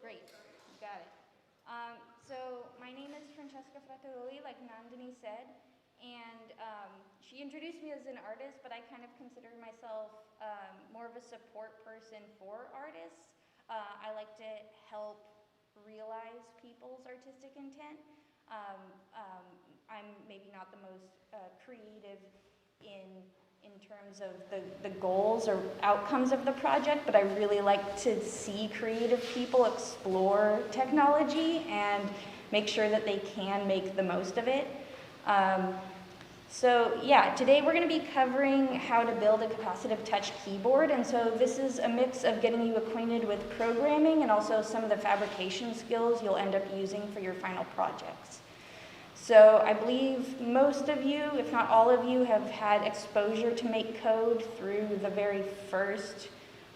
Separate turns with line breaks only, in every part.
Great, you got it. So my name is Francesca Fratelli, like Nandini said, and she introduced me as an artist, but I kind of consider myself more of a support person for artists. I like to help realize people's artistic intent. I'm maybe not the most creative in terms of the goals or outcomes of the project, but I really like to see creative people explore technology and make sure that they can make the most of it. So yeah, today we're going to be covering how to build a capacitive touch keyboard, and so this is a mix of getting you acquainted with programming and also some of the fabrication skills you'll end up using for your final projects. So I believe most of you, if not all of you, have had exposure to make code through the very first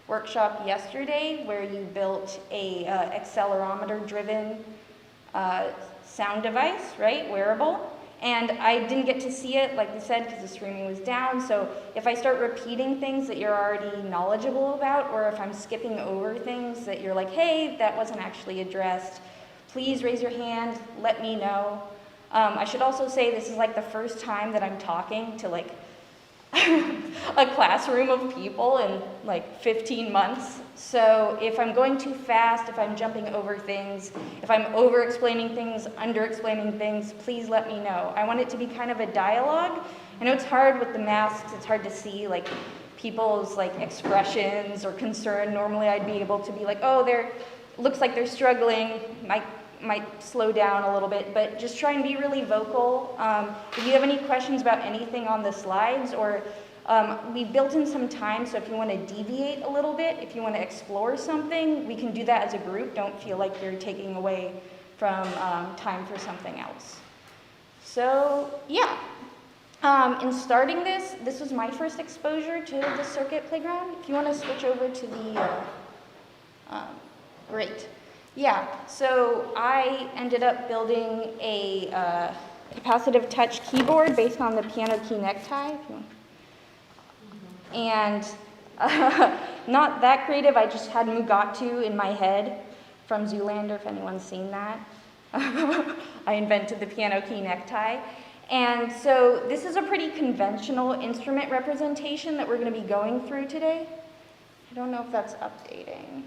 workshop yesterday, where you built a accelerometer-driven sound device, right, wearable. And I didn't get to see it, like we said, because the streaming was down. So if I start repeating things that you're already knowledgeable about, or if I'm skipping over things that you're like, hey, that wasn't actually addressed, please raise your hand, let me know. I should also say this is like the first time that I'm talking to like a classroom of people in like 15 months. So if I'm going too fast, if I'm jumping over things, if I'm over-explaining things, under-explaining things, please let me know. I want it to be kind of a dialogue. I know it's hard with the masks, it's hard to see like people's like expressions or concern. Normally I'd be able to be like, oh, looks like they're struggling, might slow down a little bit, but just try and be really vocal. If you have any questions about anything on the slides, or we built in some time, so if you want to deviate a little bit, if you want to explore something, we can do that as a group. Don't feel like you're taking away from time for something else. So yeah, in starting this was my first exposure to the circuit playground. If you want to switch over to the, great. Yeah, so I ended up building a capacitive touch keyboard based on the piano key necktie. And not that creative, I just had Mugatu in my head from Zoolander, if anyone's seen that. I invented the piano key necktie. And so this is a pretty conventional instrument representation that we're going to be going through today. I don't know if that's updating.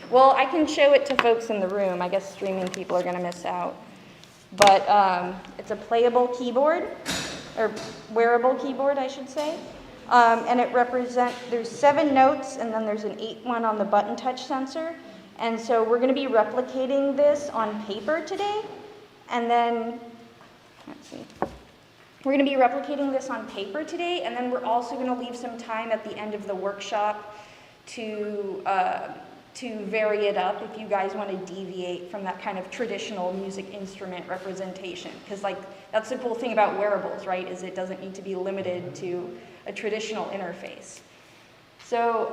Well, I can show it to folks in the room. I guess streaming people are going to miss out. But it's a playable keyboard, or wearable keyboard, I should say. And it there's 7 notes, and then there's an 8th one on the button touch sensor. And so we're going to be replicating this on paper today. And then, let's see. We're going to be replicating this on paper today, and then we're also going to leave some time at the end of the workshop to vary it up if you guys want to deviate from that kind of traditional music instrument representation. Because like, that's the cool thing about wearables, right, is it doesn't need to be limited to a traditional interface. So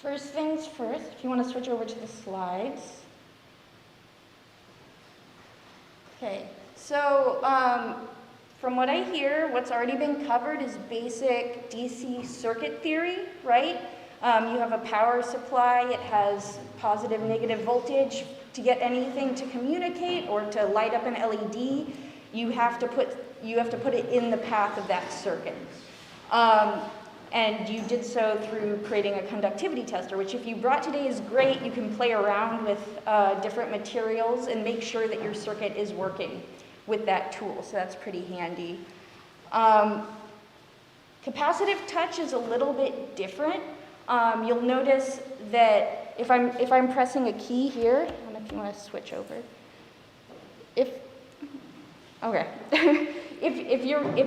first things first, if you want to switch over to the slides. Okay, so from what I hear, what's already been covered is basic DC circuit theory, right? You have a power supply, it has positive, negative voltage. To get anything to communicate or to light up an LED, you have to put it in the path of that circuit. And you did so through creating a conductivity tester, which if you brought today is great. You can play around with different materials and make sure that your circuit is working with that tool, so that's pretty handy. Capacitive touch is a little bit different. You'll notice that if I'm pressing a key here, I don't know if you want to switch over. If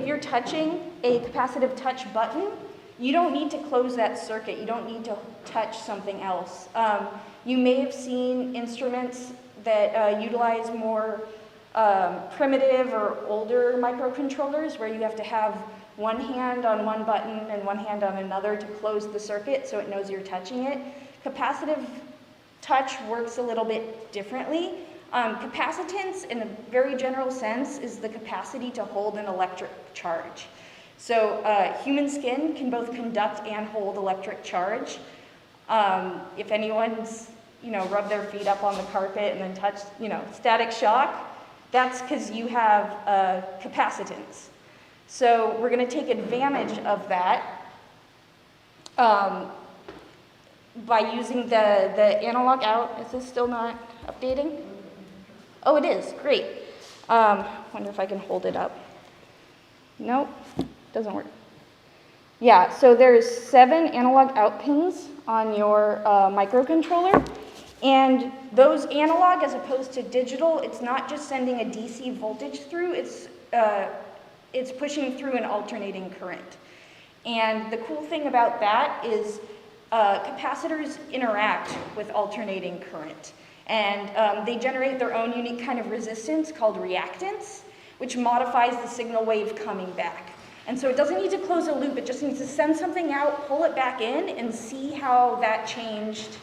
you're touching a capacitive touch button, you don't need to close that circuit. You don't need to touch something else. You may have seen instruments that utilize more primitive or older microcontrollers where you have to have one hand on one button and one hand on another to close the circuit so it knows you're touching it. Capacitive touch works a little bit differently. Capacitance, in a very general sense, is the capacity to hold an electric charge. So human skin can both conduct and hold electric charge. If anyone's, rubbed their feet up on the carpet and then touched, static shock, that's because you have capacitance. So we're going to take advantage of that by using the analog out. Is this still not updating? Oh, it is. Great. Wonder if I can hold it up. Nope, doesn't work. Yeah, so there's 7 analog out pins on your microcontroller. And those analog, as opposed to digital, it's not just sending a DC voltage through, it's pushing through an alternating current. And the cool thing about that is capacitors interact with alternating current. And they generate their own unique kind of resistance called reactance, which modifies the signal wave coming back. And so it doesn't need to close a loop, it just needs to send something out, pull it back in, and see how that changed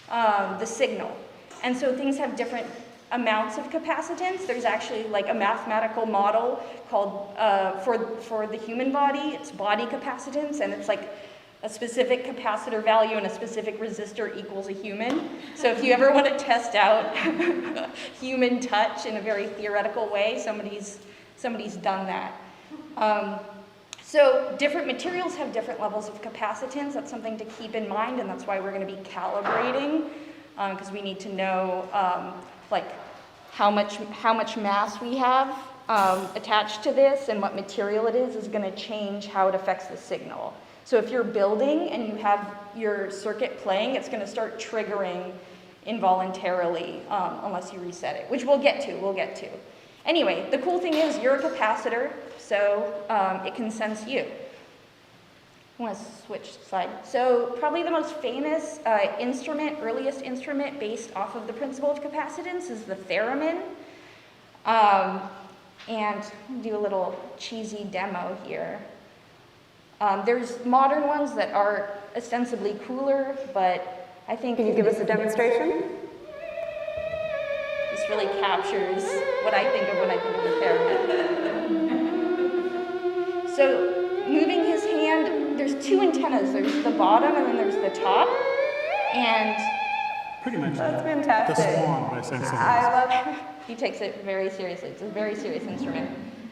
the signal. And so things have different amounts of capacitance. There's actually like a mathematical model called, for the human body, it's body capacitance, and it's like a specific capacitor value and a specific resistor equals a human. So if you ever want to test out human touch in a very theoretical way, somebody's done that. So different materials have different levels of capacitance. That's something to keep in mind, and that's why we're going to be calibrating, because we need to know like how much mass we have attached to this, and what material it is going to change how it affects the signal. So if you're building and you have your circuit playing, it's going to start triggering involuntarily unless you reset it, which we'll get to. Anyway, the cool thing is you're a capacitor, so it can sense you. I want to switch side. So probably the most famous earliest instrument based off of the principle of capacitance is the theremin. And I'll do a little cheesy demo here. There's modern ones that are ostensibly cooler, but I think...
Can you give us a demonstration?
This really captures what I think of when I think of a theremin. So moving his hand, there's 2 antennas. There's the bottom and then there's the top. And
pretty much
that's fantastic.
The swan by Sense.
I love it.
He takes it very seriously. It's a very serious instrument.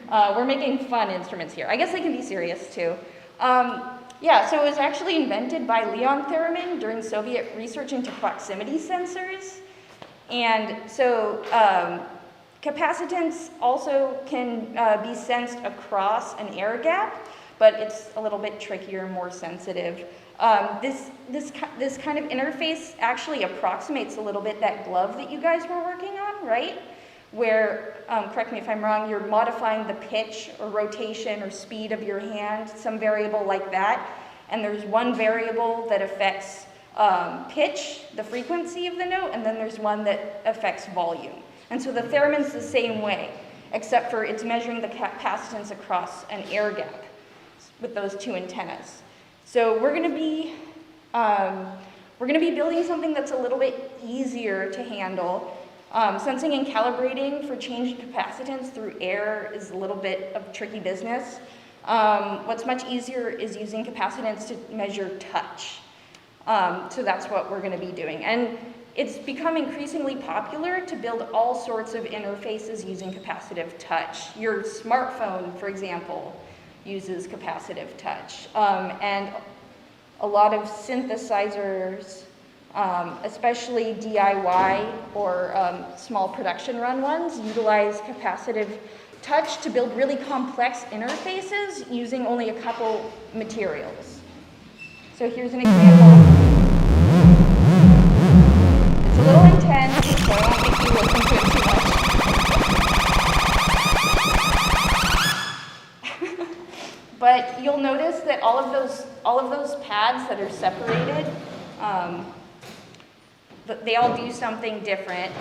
We're making fun instruments here. I guess they can be serious too. Yeah, so it was actually invented by Leon Theremin during Soviet research into proximity sensors. And so capacitance also can be sensed across an air gap, but it's a little bit trickier, more sensitive. This kind of interface actually approximates a little bit that glove that you guys were working on, right? Where, correct me if I'm wrong, you're modifying the pitch or rotation or speed of your hand, some variable like that. And there's one variable that affects pitch, the frequency of the note, and then there's one that affects volume. And so the theremin's the same way, except for it's measuring the capacitance across an air gap with those 2 antennas. So we're going to be building something that's a little bit easier to handle. Sensing and calibrating for changed capacitance through air is a little bit of tricky business. What's much easier is using capacitance to measure touch. So that's what we're going to be doing. And it's become increasingly popular to build all sorts of interfaces using capacitive touch. Your smartphone, for example, uses capacitive touch. And a lot of synthesizers, especially DIY or small production run ones, utilize capacitive touch to build really complex interfaces using only a couple materials. So here's an example. It's a little intense, so I won't make you listen to it too much. But you'll notice that all of those pads that are separated, they all do something different.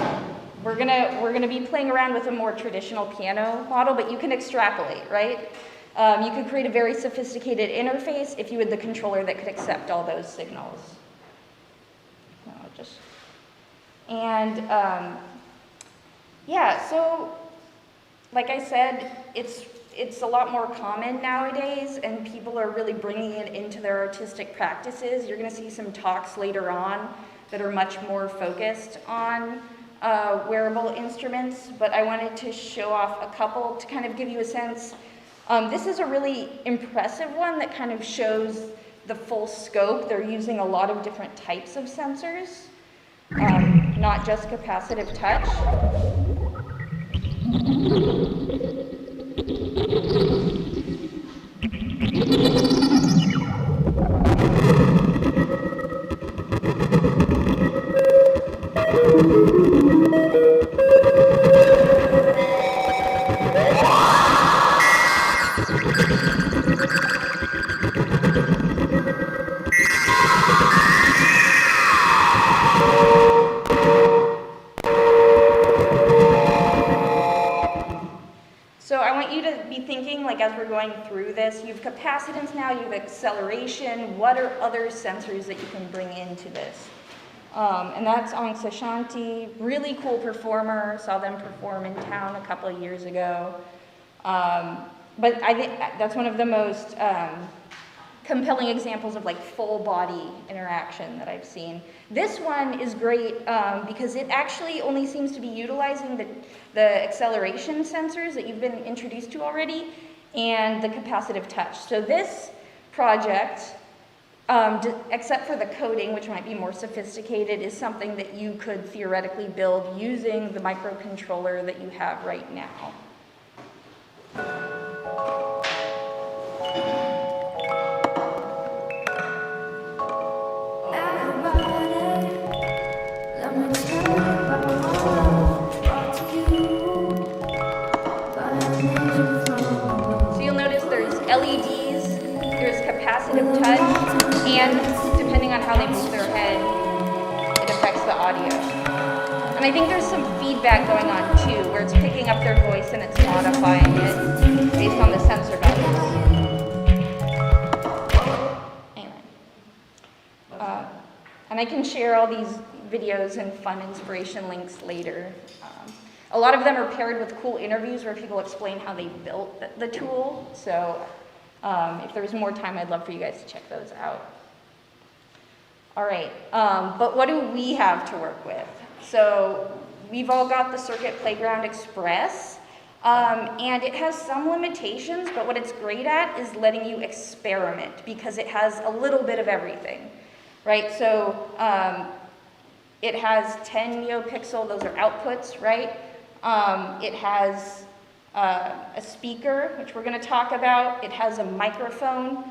We're gonna be playing around with a more traditional piano model, but you can extrapolate, right? You could create a very sophisticated interface if you had the controller that could accept all those signals. Yeah, so like I said, it's it's a lot more common nowadays, and people are really bringing it into their artistic practices. You're going to see some talks later on that are much more focused on wearable instruments, but I wanted to show off a couple to kind of give you a sense. This is a really impressive one that kind of shows the full scope. They're using a lot of different types of sensors, not just capacitive touch. So I want you to be thinking, like, as we're going through this, you have capacitance now, you have acceleration. What are other sensors that you can bring into this? And that's Enchanted, really cool performer. Saw them perform in town a couple of years ago. But I think that's one of the most compelling examples of like full body interaction that I've seen. This one is great because it actually only seems to be utilizing the acceleration sensors that you've been introduced to already and the capacitive touch. So this project, except for the coding, which might be more sophisticated, is something that you could theoretically build using the microcontroller that you have right now. LEDs, there's capacitive touch, and depending on how they move their head, it affects the audio. And I think there's some feedback going on too, where it's picking up their voice and it's modifying it based on the sensor values. Anyway. And I can share all these videos and fun inspiration links later. A lot of them are paired with cool interviews where people explain how they built the tool. So if there's more time, I'd love for you guys to check those out. All right, but what do we have to work with? So we've all got the Circuit Playground Express, and it has some limitations, but what it's great at is letting you experiment because it has a little bit of everything, right? So it has 10 neopixel, those are outputs, right? It has a speaker, which we're going to talk about. It has a microphone.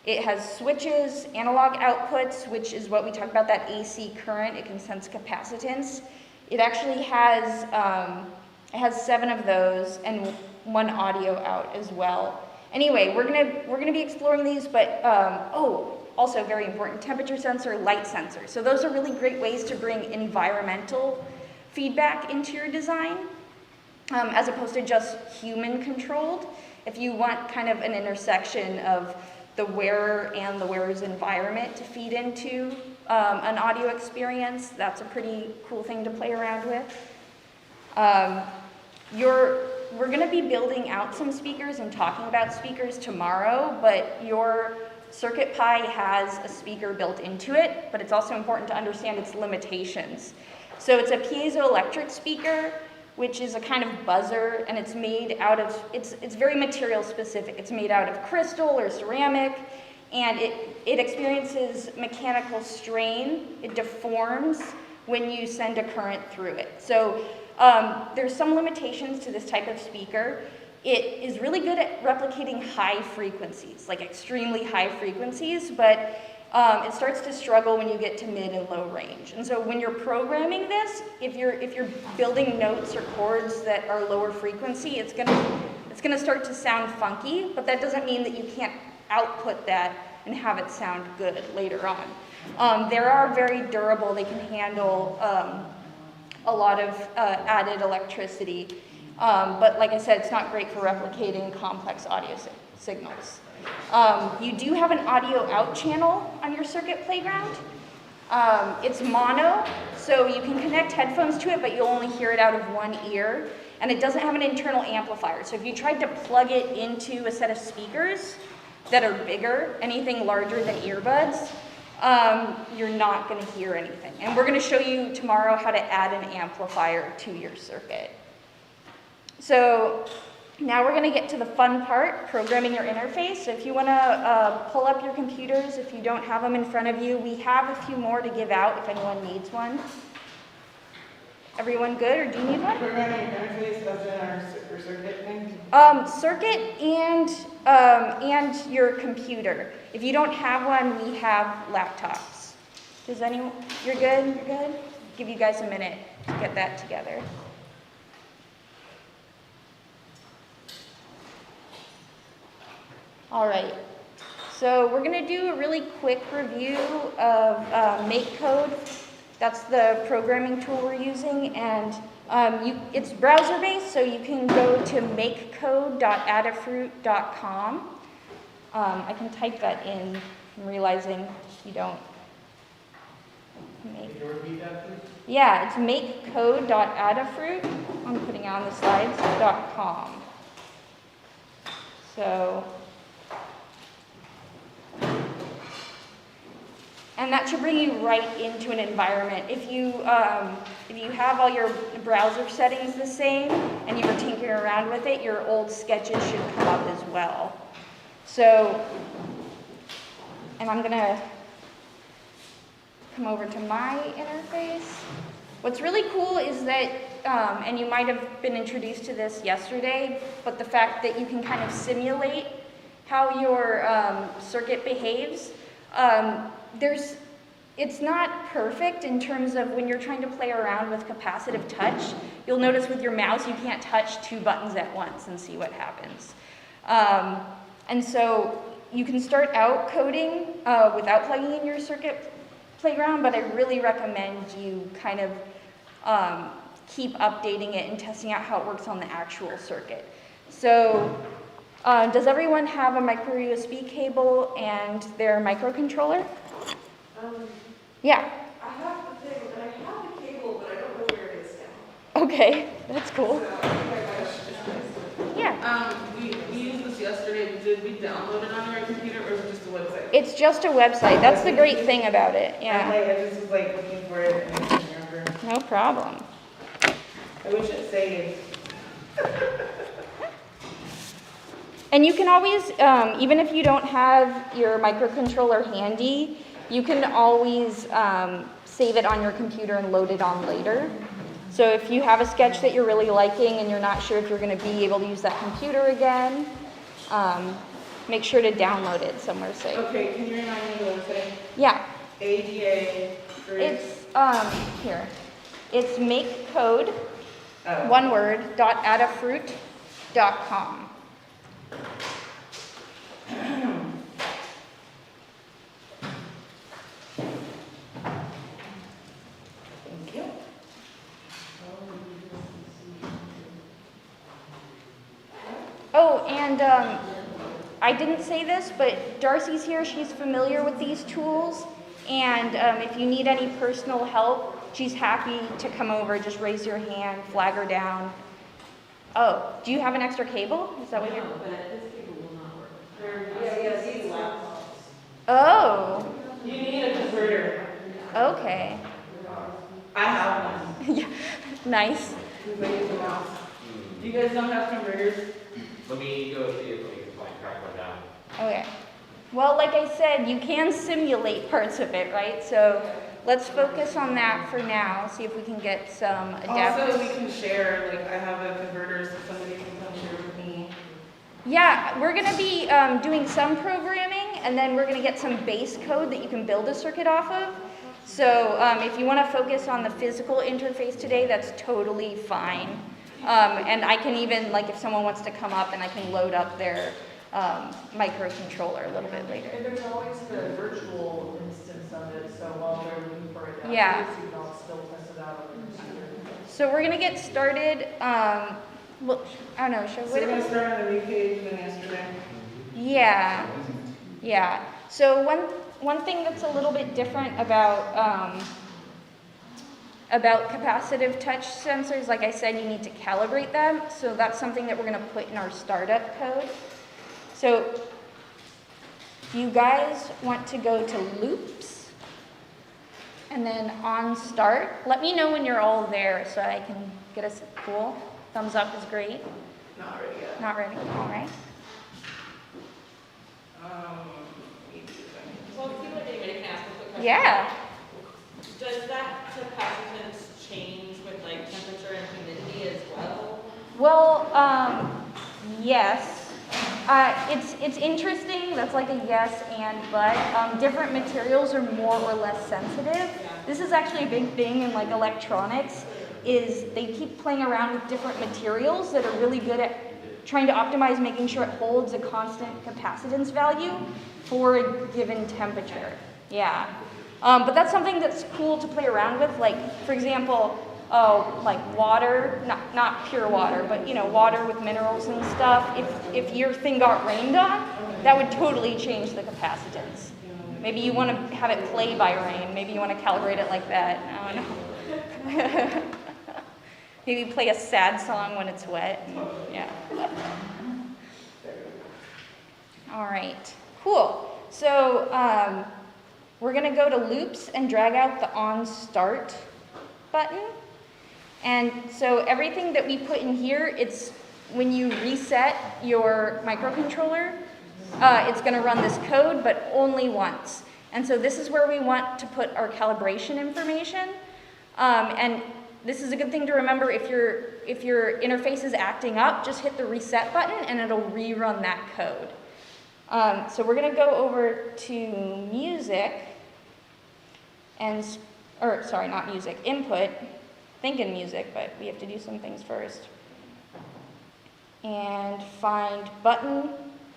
It has switches, analog outputs, which is what we talk about, that AC current. It can sense capacitance. It actually has, it has 7 of those and 1 audio out as well. Anyway, we're gonna be exploring these, but also very important, temperature sensor, light sensor. So those are really great ways to bring environmental feedback into your design, as opposed to just human controlled. If you want kind of an intersection of the wearer and the wearer's environment to feed into an audio experience, that's a pretty cool thing to play around with. We're going to be building out some speakers and talking about speakers tomorrow, but your Circuit Pi has a speaker built into it, but it's also important to understand its limitations. So it's a piezoelectric speaker, which is a kind of buzzer, and it's made out of, it's very material specific. It's made out of crystal or ceramic, and it experiences mechanical strain. It deforms when you send a current through it. So there's some limitations to this type of speaker. It is really good at replicating high frequencies, like extremely high frequencies, but it starts to struggle when you get to mid and low range. And so when you're programming this, if you're building notes or chords that are lower frequency, it's gonna start to sound funky, but that doesn't mean that you can't output that and have it sound good later on. They are very durable. They can handle a lot of added electricity. But like I said, it's not great for replicating complex audio signals. You do have an audio out channel on your Circuit Playground. It's mono, so you can connect headphones to it, but you'll only hear it out of one ear. and it doesn't have an internal amplifier. So if you tried to plug it into a set of speakers that are bigger, anything larger than earbuds, you're not going to hear anything. And we're going to show you tomorrow how to add an amplifier to your circuit. So now we're going to get to the fun part, programming your interface. So if you want to pull up your computers, if you don't have them in front of you, we have a few more to give out if anyone needs one. Everyone good, or do you need one?
Programming interface, that's in our circuit thing?
Circuit and your computer. If you don't have one, we have laptops. Does anyone, you're good? You're good? Give you guys a minute to get that together. All right, so we're going to do a really quick review of MakeCode. That's the programming tool we're using, and it's browser-based, so you can go to makecode.adafruit.com. I can type that in. I'm realizing you don't. Can you repeat that, please? Yeah, it's makecode.adafruit. I'm putting it on the slides.com. So. And that should bring you right into an environment. If you have all your browser settings the same and you were tinkering around with it, your old sketches should come up as well. So, and I'm gonna come over to my interface. What's really cool is that, and you might have been introduced to this yesterday, but the fact that you can kind of simulate how your circuit behaves. It's not perfect in terms of when you're trying to play around with capacitive touch. You'll notice with your mouse you can't touch two buttons at once and see what happens. And so you can start out coding without plugging in your circuit playground, but I really recommend you kind of keep updating it and testing out how it works on the actual circuit. So does everyone have a micro USB cable and their microcontroller? Yeah.
I have the thing, and I have the cable, but I don't know where it is now.
Okay, that's cool.
So I think I might just miss it.
Yeah.
We used this yesterday. Did we download it on our computer, or is it just a website?
It's just a website. That's the great thing about it.
I
Yeah.
just was like looking for it and I couldn't remember.
No problem.
I wish it saved.
And you can always, even if you don't have your microcontroller handy, you can always save it on your computer and load it on later. So if you have a sketch that you're really liking and you're not sure if you're going to be able to use that computer again, make sure to download it somewhere safe.
Okay, can you remind me what it was?
Yeah.
ADA.
It's, here. It's makecode, one word, .adafruit.com.
Thank you.
Oh, and I didn't say this, but Darcy's here. She's familiar with these tools. And if you need any personal help, she's happy to come over. Just raise your hand, flag her down. Oh, do you have an extra cable? Is that what you're...
But this cable will not work. Yeah, these laptops.
Oh,
You need a converter.
okay.
I have one.
Yeah, nice.
Because I use a mouse. You guys don't have converters?
Let me go see if we can track one down.
Okay. Well, like I said, you can simulate parts of it, right? So let's focus on that for now, see if we can get some adapters.
Also, we can share, like I have a converter so somebody can come share with me.
Yeah, we're going to be doing some programming, and then we're going to get some base code that you can build a circuit off of. So if you want to focus on the physical interface today, that's totally fine. And I can even, like if someone wants to come up and I can load up their microcontroller a little bit later.
And there's always the virtual instance of it, so while they're looking for it,
Yeah.
you can all still test it out on the computer.
So we're going to get started. Well, I don't know, should
So
we?
we're going to start on a new page than yesterday.
Yeah, yeah. So one thing that's a little bit different about about capacitive touch sensors, like I said, you need to calibrate them. So that's something that we're going to put in our startup code. So if you guys want to go to loops and then on start, let me know when you're all there so I can get us cool. Thumbs up is great.
Not ready yet.
Not ready. All right.
Maybe if I
Well, if you would, anybody can ask a quick question.
Yeah.
Does that capacitance change with like temperature and humidity as well?
Well, yes. It's interesting. That's like a yes and but. Different materials are more or less sensitive. This is actually a big thing in like electronics. Is they keep playing around with different materials that are really good at trying to optimize making sure it holds a constant capacitance value for a given temperature. Yeah. But that's something that's cool to play around with. Like, for example, like water, not pure water, but you know, water with minerals and stuff. If your thing got rained on, that would totally change the capacitance. Maybe you want to have it play by rain. Maybe you want to calibrate it like that. I don't know. Maybe play a sad song when it's wet. Yeah. All right. Cool. So we're going to go to loops and drag out the on start button. And so everything that we put in here, it's when you reset your microcontroller, it's going to run this code, but only once. And so this is where we want to put our calibration information. And this is a good thing to remember. If your interface is acting up, just hit the reset button and it'll rerun that code. So we're going to go over to music and, or sorry, not music, input. Thinking music, but we have to do some things first. And find button,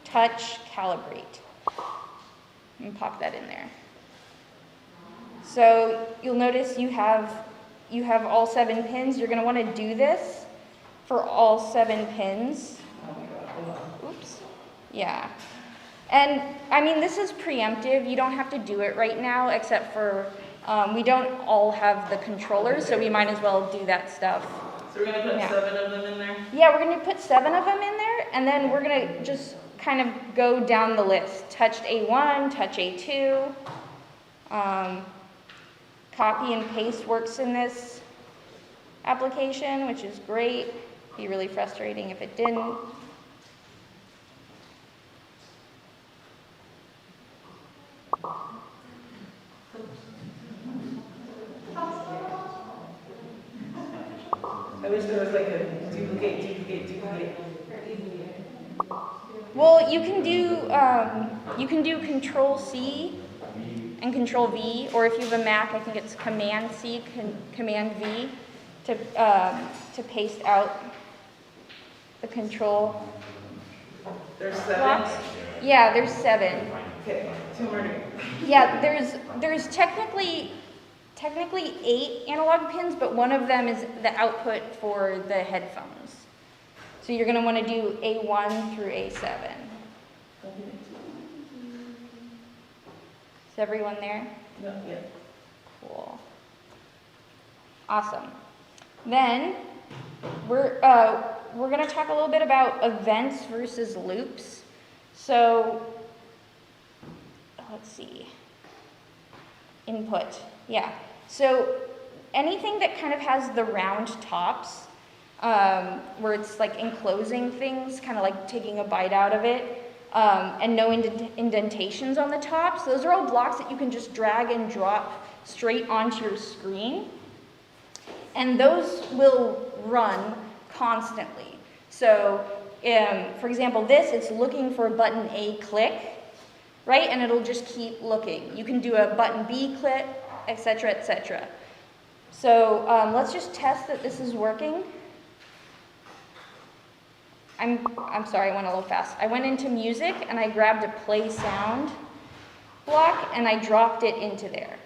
touch, calibrate. And pop that in there. So you'll notice you have all 7 pins. You're going to want to do this for all 7 pins. Oops. Yeah. And I mean, this is preemptive. You don't have to do it right now, except for we don't all have the controllers, so we might as well do that stuff.
So we're going to put 7 of them in there?
Yeah, we're going to put 7 of them in there, and then we're going to just kind of go down the list. Touched A1, touch A2. Copy and paste works in this application, which is great. It'd be really frustrating if it didn't.
I wish there was like a duplicate.
Well, you can do Control C and Control V, or if you have a Mac, I think it's Command C, Command V to paste out the control
There's 7?
blocks. Yeah, there's 7.
Okay, 2 more.
Yeah, there's technically 8 analog pins, but one of them is the output for the headphones. So you're going to want to do A1 through A7. Is everyone there?
No, yeah.
Cool. Awesome. Then we're going to talk a little bit about events versus loops. So let's see. Input. Yeah. So anything that kind of has the round tops, where it's like enclosing things, kind of like taking a bite out of it, and no indentations on the tops, those are all blocks that you can just drag and drop straight onto your screen. And those will run constantly. So, for example, it's looking for button A click, right? And it'll just keep looking. You can do a button B click, etc., etc. So let's just test that this is working. I'm sorry, I went a little fast. I went into music and I grabbed a play sound block and I dropped it into there.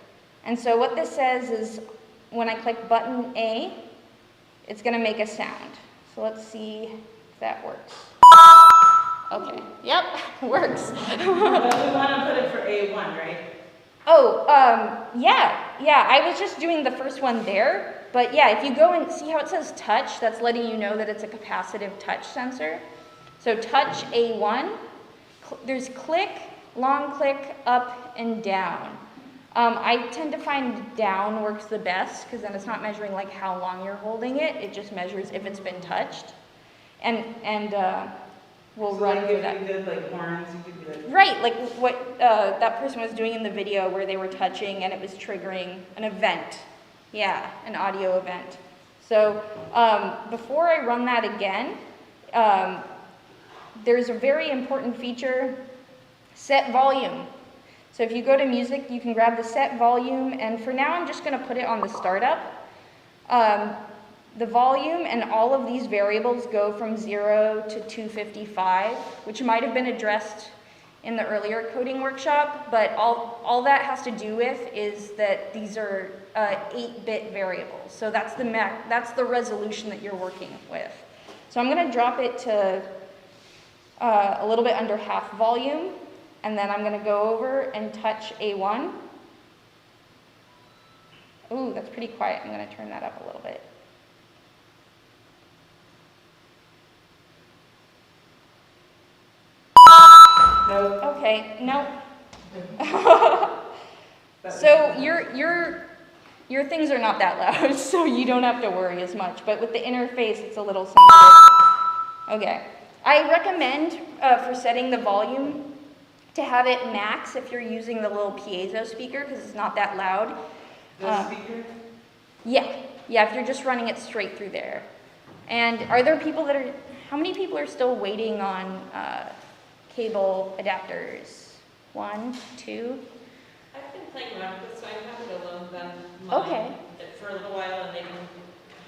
And so what this says is when I click button A, it's going to make a sound. So let's see if that works. Okay, yep, works.
But we want to put it for A1, right?
Oh, yeah. yeah, I was just doing the first one there, but yeah, if you go and see how it says touch, that's letting you know that it's a capacitive touch sensor. So touch A1, there's click, long click, up and down. I tend to find down works the best because then it's not measuring like how long you're holding it, it just measures if it's been touched. And we'll
So
run
like
through
if
that.
you did like horns, you could be like.
Right, like what that person was doing in the video where they were touching and it was triggering an event. Yeah, an audio event. So before I run that again, there's a very important feature, set volume. So if you go to music, you can grab the set volume, and for now I'm just going to put it on the startup. The volume and all of these variables go from 0 to 255, which might have been addressed in the earlier coding workshop, but all that has to do with is that these are 8-bit variables. So that's the resolution that you're working with. So I'm going to drop it to a little bit under half volume, and then I'm going to go over and touch A1. Ooh, that's pretty quiet. I'm going to turn that up a little bit.
Nope.
Okay, no. So your things are not that loud, so you don't have to worry as much. But with the interface, it's a little sensitive. Okay. I recommend for setting the volume to have it max if you're using the little piezo speaker because it's not that loud.
The speaker?
Yeah, if you're just running it straight through there. And are there people that are, how many people are still waiting on cable adapters? 1, 2?
I've been playing around with this, so I'm happy to loan them
Okay.
mine for a little while, and they can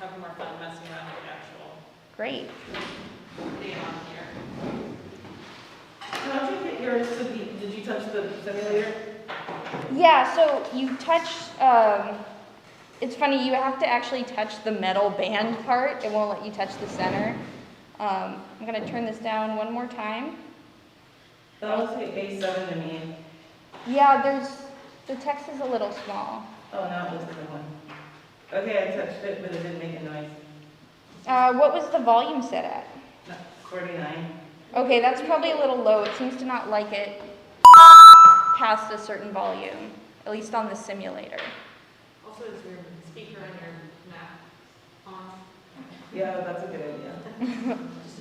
have more fun messing around with the actual
Great.
thing on here.
How'd you get yours to be, did you touch the simulator?
Yeah, so you touch, it's funny, you have to actually touch the metal band part. It won't let you touch the center. I'm going to turn this down one more time.
That looks like A7 to me.
Yeah, the text is a little small.
Oh, now it looks like a 1. Okay, I touched it, but it didn't make a noise.
What was the volume set at?
No, 49.
Okay, that's probably a little low. It seems to not like it past a certain volume, at least on the simulator.
Also, is your speaker on your Mac on?
Yeah, that's a good idea.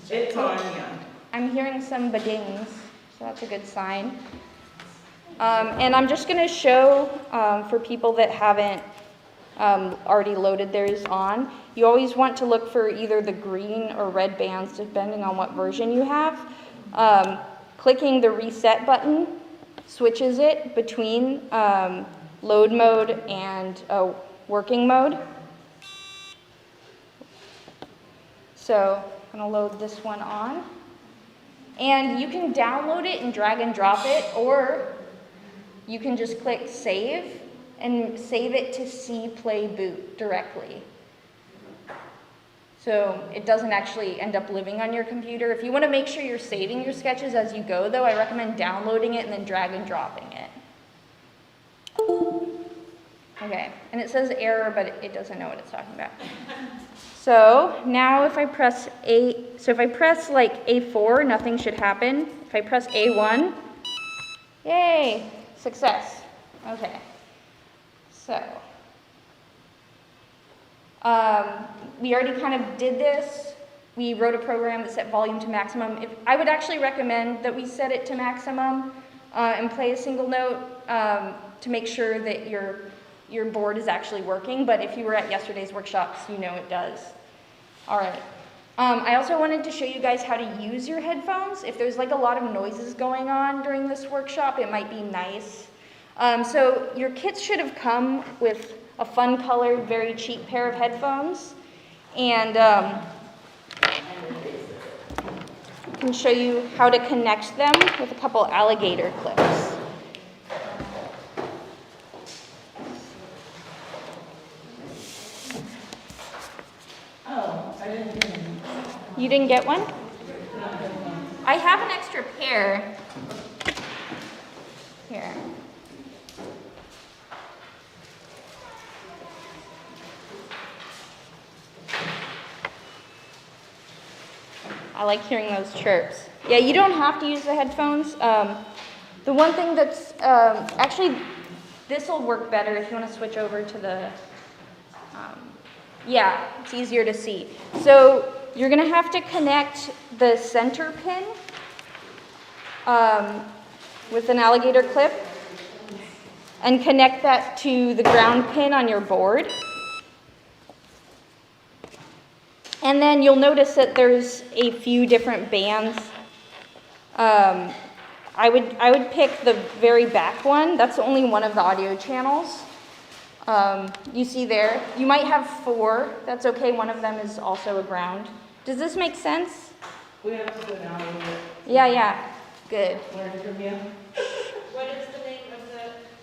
It's on, yeah.
I'm hearing some badings, so that's a good sign. And I'm just going to show for people that haven't already loaded theirs on. You always want to look for either the green or red bands, depending on what version you have. Clicking the reset button switches it between load mode and working mode. So I'm going to load this one on. And you can download it and drag and drop it, or you can just click save and save it to C Play Boot directly. So it doesn't actually end up living on your computer. If you want to make sure you're saving your sketches as you go, though, I recommend downloading it and then drag and dropping it. Okay, and it says error, but it doesn't know what it's talking about. So now if I press like A4, nothing should happen. If I press A1, yay, success. Okay, so we already kind of did this. We wrote a program that set volume to maximum. I would actually recommend that we set it to maximum and play a single note to make sure that your board is actually working, but if you were at yesterday's workshops, you know it does. All right. I also wanted to show you guys how to use your headphones. If there's like a lot of noises going on during this workshop, it might be nice. So your kits should have come with a fun colored, very cheap pair of headphones. And I can show you how to connect them with a couple alligator clips.
Oh, I didn't get any.
You didn't get one? I have an extra pair. Here. I like hearing those chirps. Yeah, you don't have to use the headphones. The one thing that's, actually, this will work better if you want to switch over to the, yeah, it's easier to see. So you're going to have to connect the center pin with an alligator clip and connect that to the ground pin on your board. And then you'll notice that there's a few different bands. I would pick the very back one. That's only one of the audio channels. You see there. You might have 4. That's okay. One of them is also a ground. Does this make sense?
We have to go down a little bit.
Yeah. Good.
Learn from you.
What is the name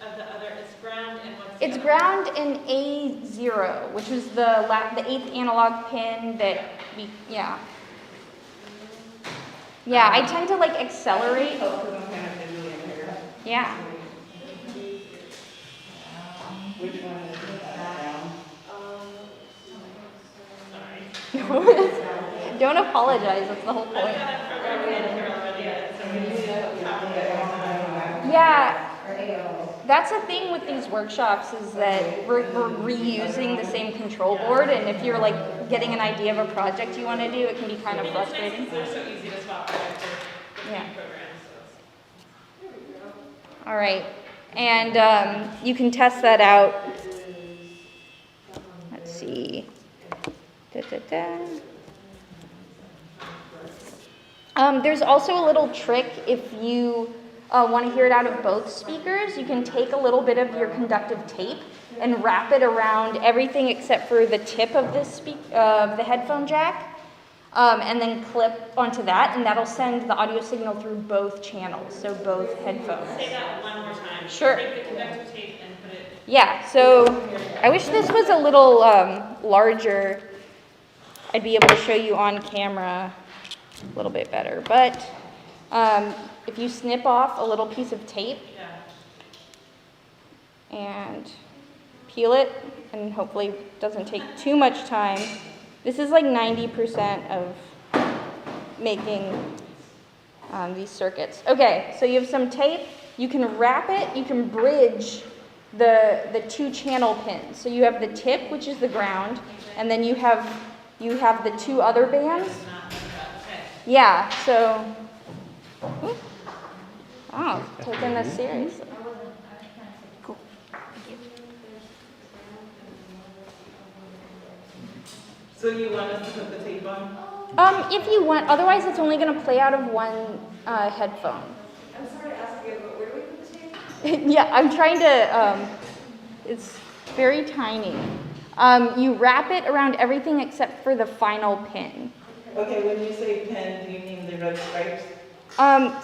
of the other, it's ground and what's the
It's
other?
ground in A0, which is the 8th analog pin that we, yeah. Yeah, I tend to like accelerate.
Oh, because I'm kind of fiddly in here.
Yeah.
Which one is it? Down.
Sorry.
Don't apologize, that's the whole point.
I've got it programmed in here already, so
Yeah, that's the thing with these workshops is that we're reusing the same control board, and if you're like getting an idea of a project you want to do, it can be kind of frustrating.
They're so easy to swap out for
Yeah.
programs, so.
All right, and you can test that out. Let's see. There's also a little trick if you want to hear it out of both speakers. You can take a little bit of your conductive tape and wrap it around everything except for the tip of this the headphone jack, and then clip onto that, and that'll send the audio signal through both channels, so both headphones.
Say that one more time.
Sure.
Take the conductive tape and put it.
Yeah, so I wish this was a little larger. I'd be able to show you on camera a little bit better, but if you snip off a little piece of tape and peel it, and hopefully it doesn't take too much time. This is like 90% of making these circuits. Okay, so you have some tape. You can wrap it. You can bridge the 2 channel pins. So you have the tip, which is the ground, and then you have the 2 other bands. Yeah, so, oh, taking this seriously. Cool.
So you want us to put the tape on?
If you want, otherwise it's only going to play out of one headphone.
I'm sorry to ask you, but where do we put the tape?
Yeah, I'm trying to, it's very tiny. You wrap it around everything except for the final pin.
Okay, when you say pen, do you mean the red stripes?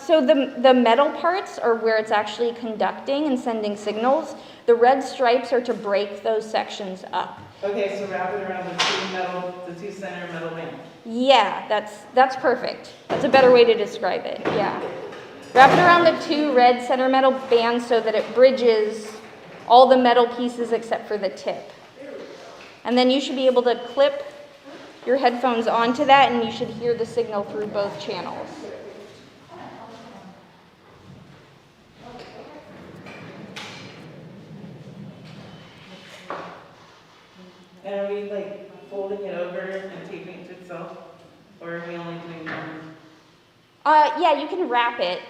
So the metal parts are where it's actually conducting and sending signals. The red stripes are to break those sections up.
Okay, so wrap it around the two center metal bands.
Yeah, that's perfect. That's a better way to describe it, yeah. Wrap it around the 2 red center metal bands so that it bridges all the metal pieces except for the tip. And then you should be able to clip your headphones onto that, and you should hear the signal through both channels.
And are we like folding it over and taping it to itself? Or are we only doing one?
Yeah, you can wrap it.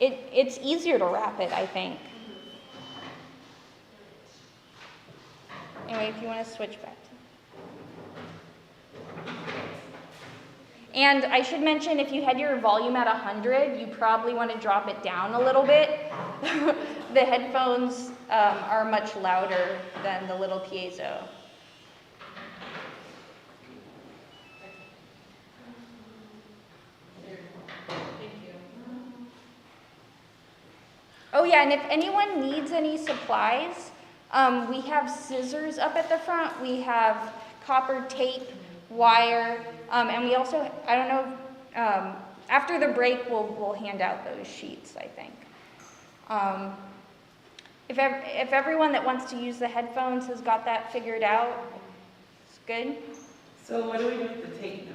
It's easier to wrap it, I think. Anyway, if you want to switch back to... And I should mention, if you had your volume at 100, you probably want to drop it down a little bit. The headphones are much louder than the little piezo. Oh yeah, and if anyone needs any supplies, we have scissors up at the front, we have copper tape, wire, and we also, I don't know, after the break we'll hand out those sheets, I think. If everyone that wants to use the headphones has got that figured out, it's good.
So what do we do with the tape now?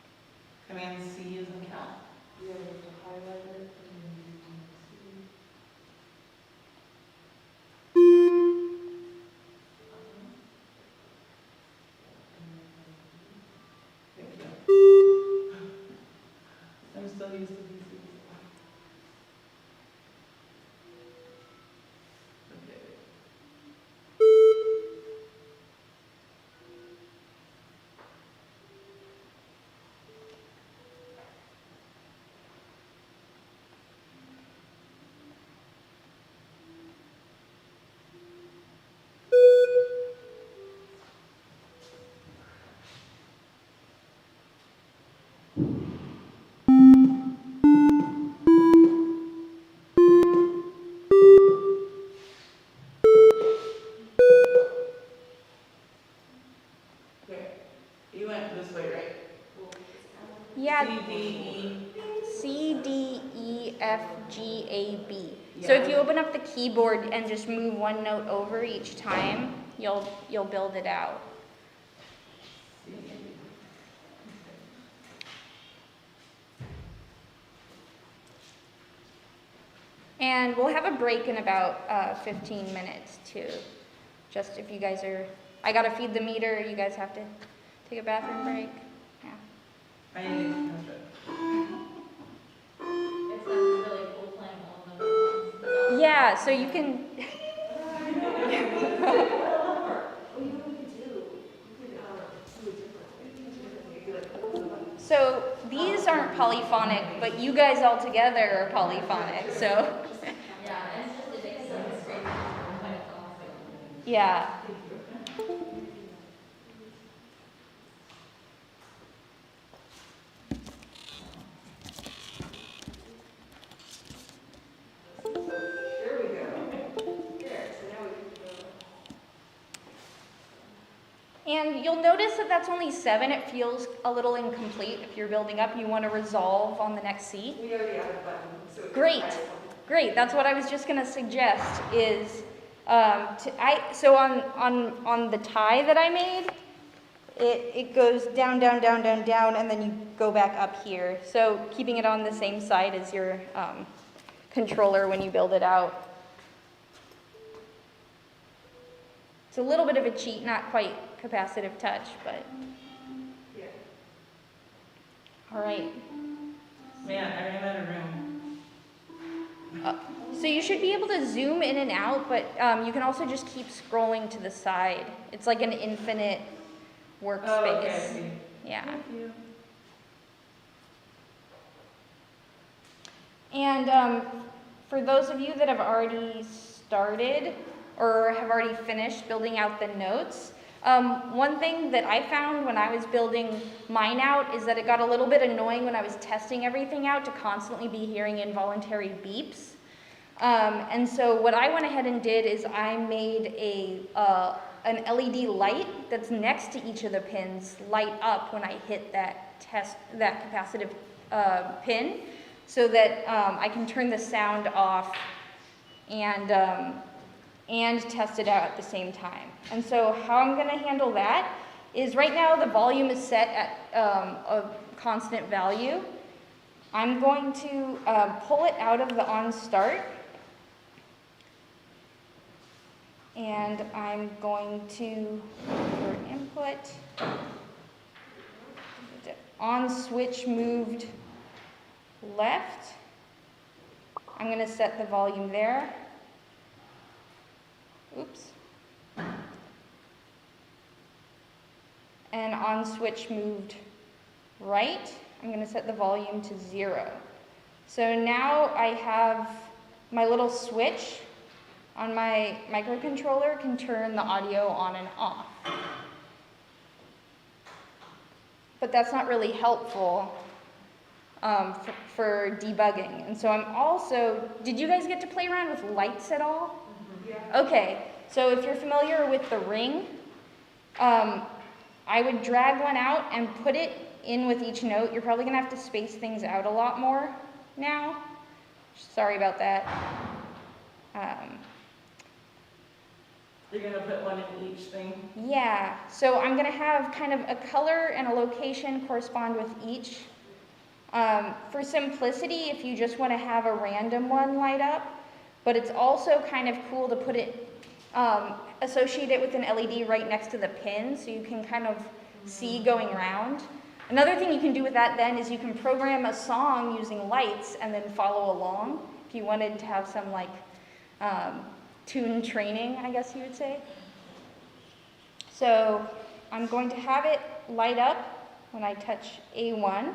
Command C is in cat.
You have to highlight it.
Thank you. I'm still used to PCs. Okay. Okay. You went this way, right?
Yeah,
C, D, E.
C, D, E, F, G, A, B. So if you open up the keyboard and just move one note over each time, you'll build it out.
C.
And we'll have a break in about 15 minutes too. Just if you guys are, I gotta feed the meter, you guys have to take a bathroom break. Yeah.
I need to touch it.
It's like really cool playing all of them at once.
Yeah, so you can, so these aren't polyphonic, but you guys all together are polyphonic, so.
Yeah, and it's just, it makes sense, great, but it's awesome.
Yeah.
There we go. There, so now we can go.
And you'll notice that that's only 7. It feels a little incomplete. If you're building up, you want to resolve on the next seat.
We already have a button, so. it's
Great.
nice.
Great. That's what I was just going to suggest is, so on the tie that I made, it goes down, down, down, down, down, and then you go back up here. So keeping it on the same side as your controller when you build it out. It's a little bit of a cheat, not quite capacitive touch, but
Yeah.
all right.
Man, I ran out of room.
So you should be able to zoom in and out, but you can also just keep scrolling to the side. It's like an infinite workspace.
Oh, okay, I see.
Yeah.
Thank you.
And for those of you that have already started or have already finished building out the notes, one thing that I found when I was building mine out is that it got a little bit annoying when I was testing everything out to constantly be hearing involuntary beeps. And so what I went ahead and did is I made an LED light that's next to each of the pins light up when I hit that capacitive pin, so that I can turn the sound off and test it out at the same time. And so how I'm going to handle that is right now the volume is set at a constant value. I'm going to pull it out of the on start, and I'm going to, for input, the on switch moved left. I'm going to set the volume there. Oops. And on switch moved right. I'm going to set the volume to 0. So now I have my little switch on my microcontroller can turn the audio on and off. But that's not really helpful for debugging. And so I'm also, did you guys get to play around with lights at all?
Yeah.
Okay, so if you're familiar with the ring, I would drag one out and put it in with each note. You're probably gonna have to space things out a lot more now. Sorry about that.
You're gonna put one in each thing?
Yeah, so I'm gonna have kind of a color and a location correspond with each For simplicity, if you just want to have a random one light up, but it's also kind of cool to put it, associate it with an LED right next to the pin so you can kind of see going around. Another thing you can do with that then is you can program a song using lights and then follow along if you wanted to have some like tune training, I guess you would say. So I'm going to have it light up when I touch A1.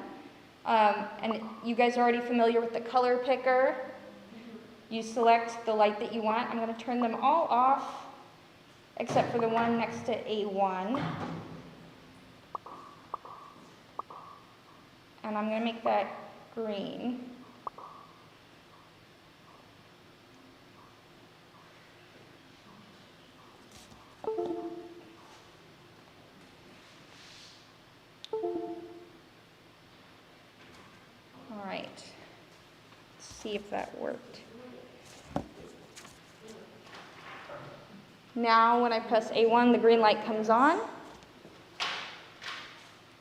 And you guys are already familiar with the color picker. You select the light that you want. I'm going to turn them all off except for the one next to A1. And I'm going to make that green. All right, let's see if that worked. Now when I press A1, the green light comes on.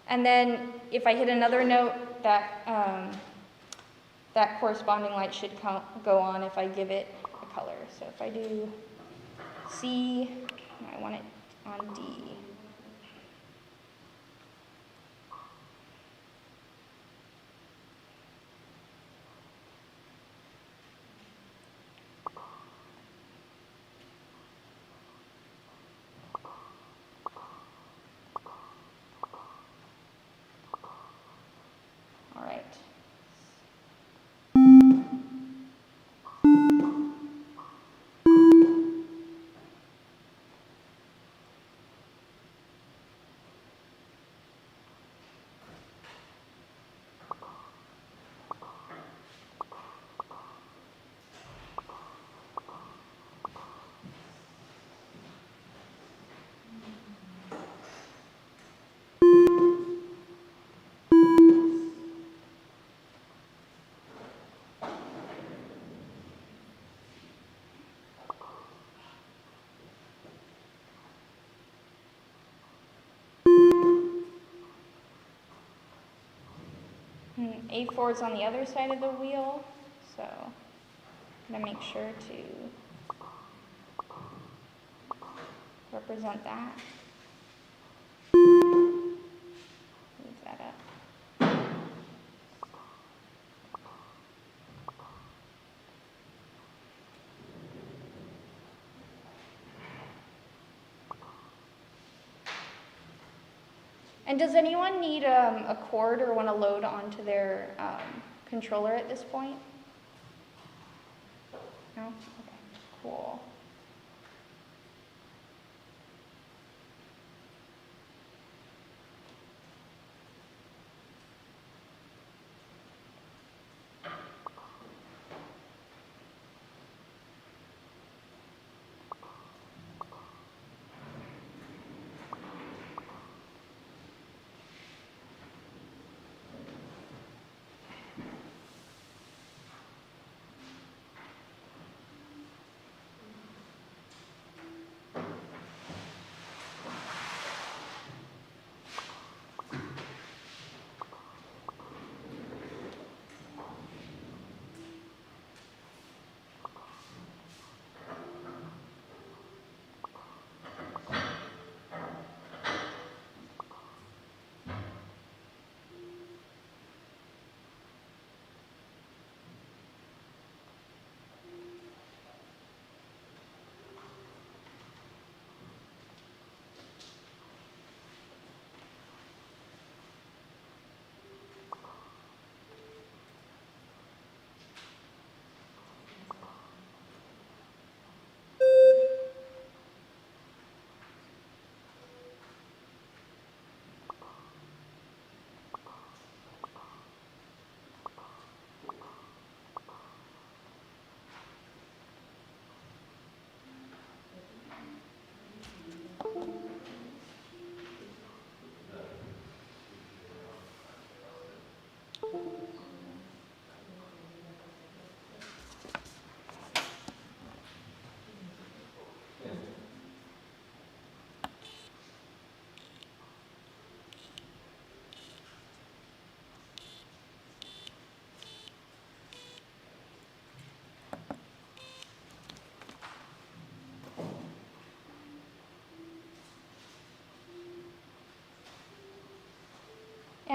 And then if I hit another note, that, that corresponding light should go on if I give it a color. So if I do C, I want it on D. All right. A4 is on the other side of the wheel, so I'm going to make sure to represent that. Move that up. And does anyone need a cord or want to load onto their controller at this point? No? Okay, cool.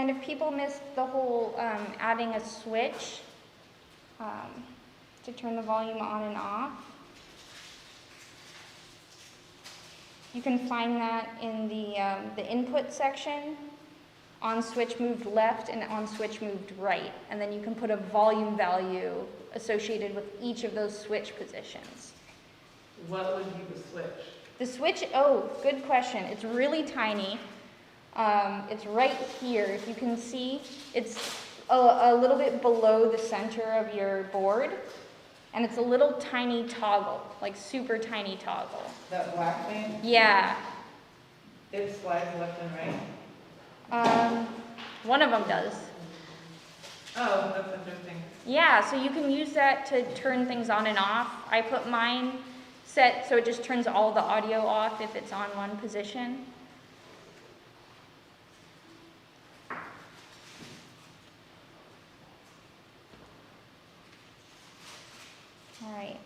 And if people missed the whole adding a switch to turn the volume on and off, you can find that in the input section. On switch moved left and on switch moved right. And then you can put a volume value associated with each of those switch positions.
What would be the switch?
The switch, oh, good question. It's really tiny. It's right here. If you can see, it's a little bit below the center of your board. And it's a little tiny toggle, like super tiny toggle.
That black thing?
Yeah.
It slides left and right?
One of them does.
Oh, that's interesting.
Yeah, so you can use that to turn things on and off. I put mine set so it just turns all the audio off if it's on one position. All right.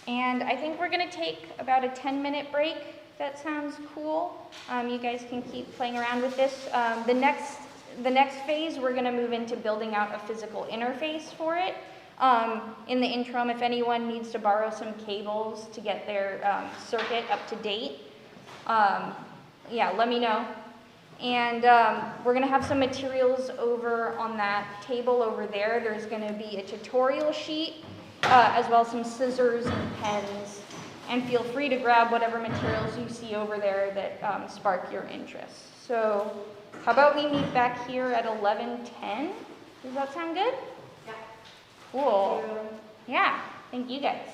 And I think we're going to take about a 10-minute break. That sounds cool. You guys can keep playing around with this. The next phase, we're going to move into building out a physical interface for it. In the interim, if anyone needs to borrow some cables to get their circuit up to date, yeah, let me know. And we're going to have some materials over on that table over there. There's going to be a tutorial sheet, as well as some scissors and pens. And feel free to grab whatever materials you see over there that spark your interest. So how about we meet back here at 11:10? Does that sound good?
Yeah.
Cool. Yeah, thank you guys.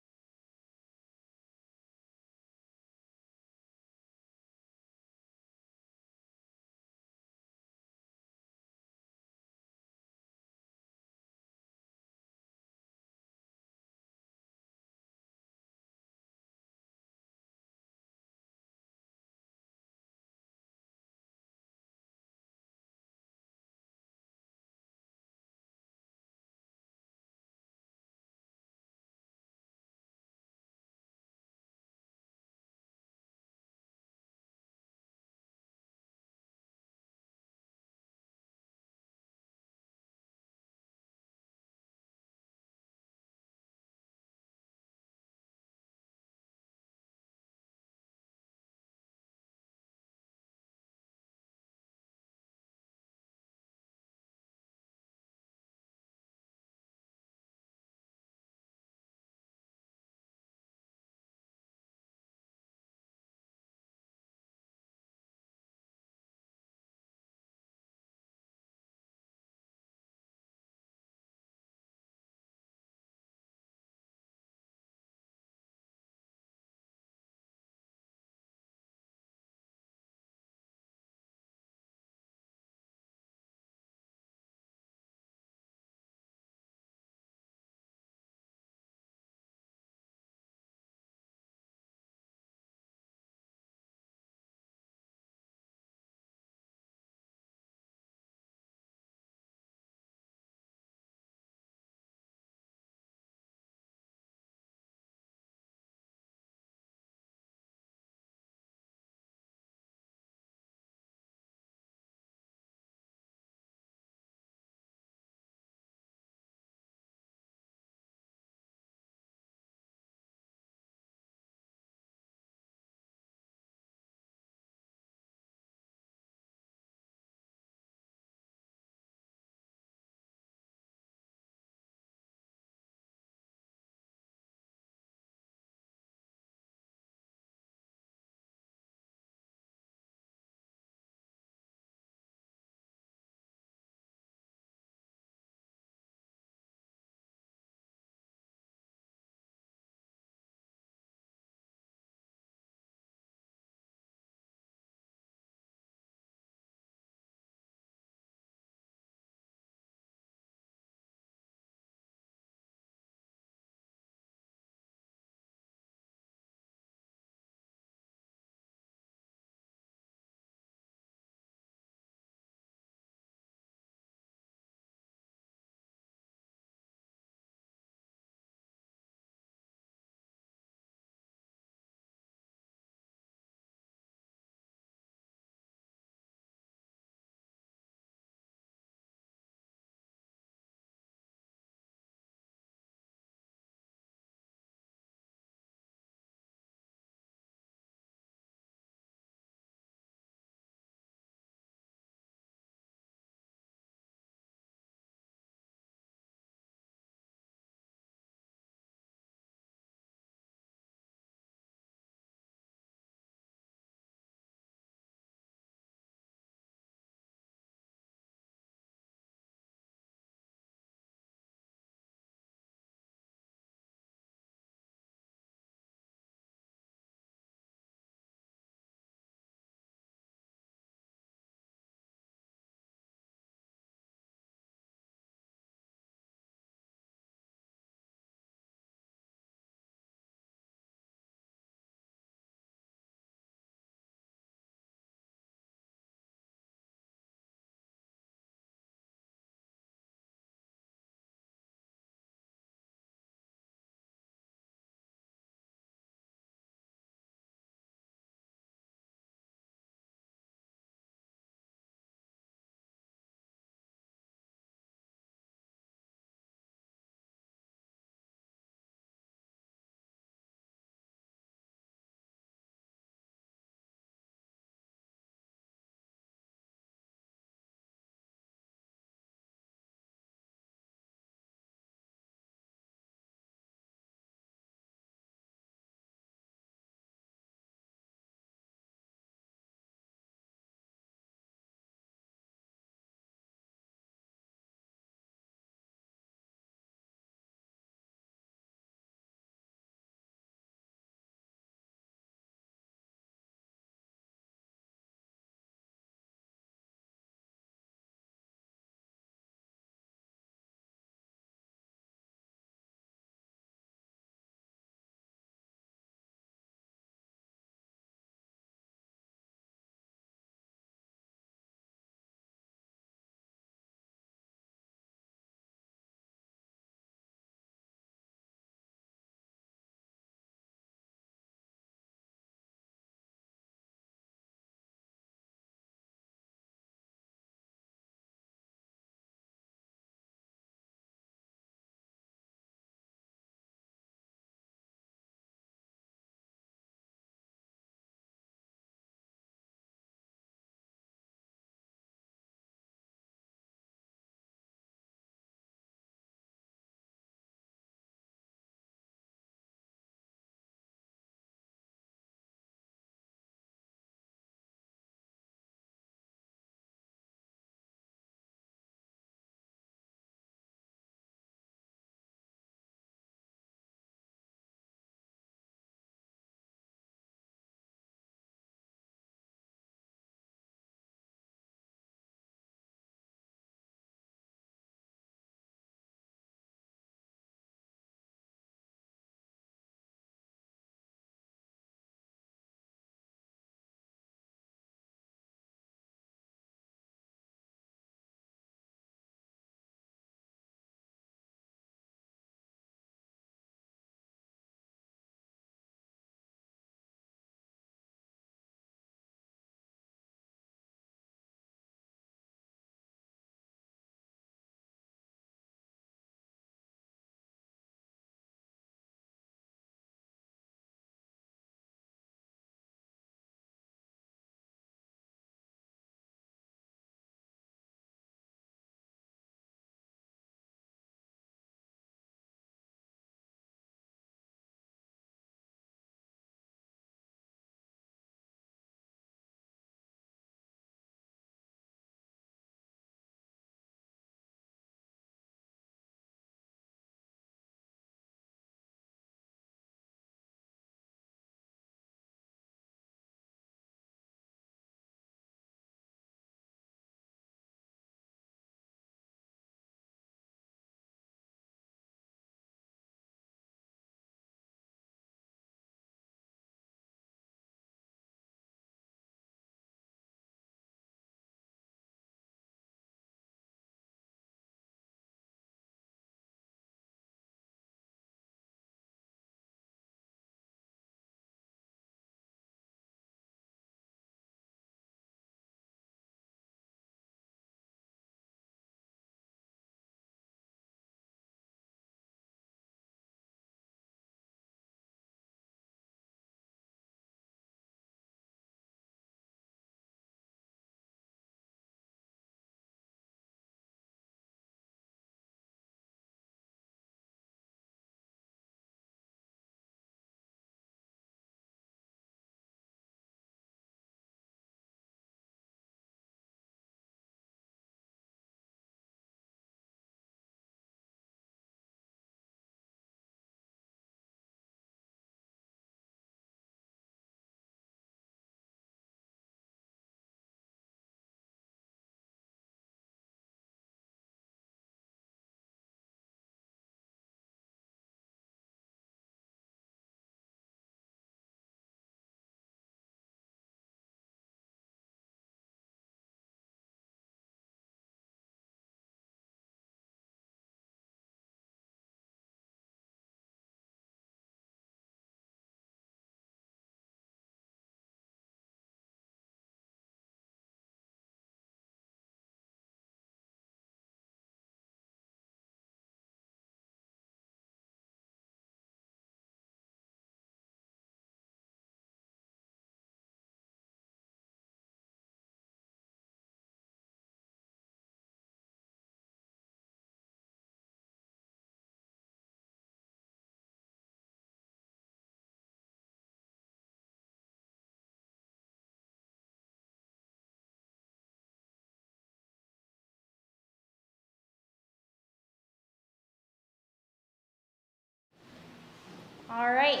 All right,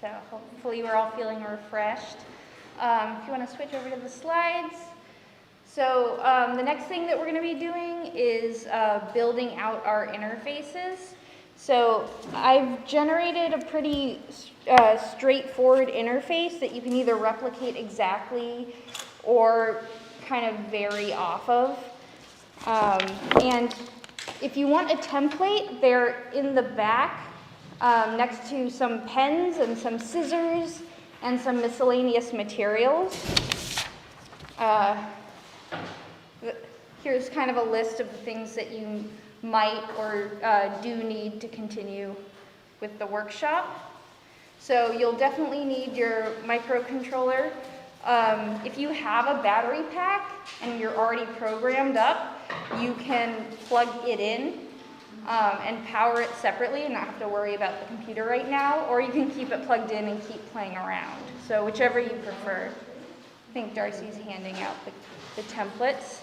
so hopefully we're all feeling refreshed. If you want to switch over to the slides. So the next thing that we're going to be doing is building out our interfaces. So I've generated a pretty straightforward interface that you can either replicate exactly or kind of vary off of. And if you want a template, they're in the back next to some pens and some scissors and some miscellaneous materials. Here's kind of a list of the things that you might or do need to continue with the workshop. So you'll definitely need your microcontroller. If you have a battery pack and you're already programmed up, you can plug it in and power it separately and not have to worry about the computer right now, or you can keep it plugged in and keep playing around. So whichever you prefer. I think Darcy's handing out the templates.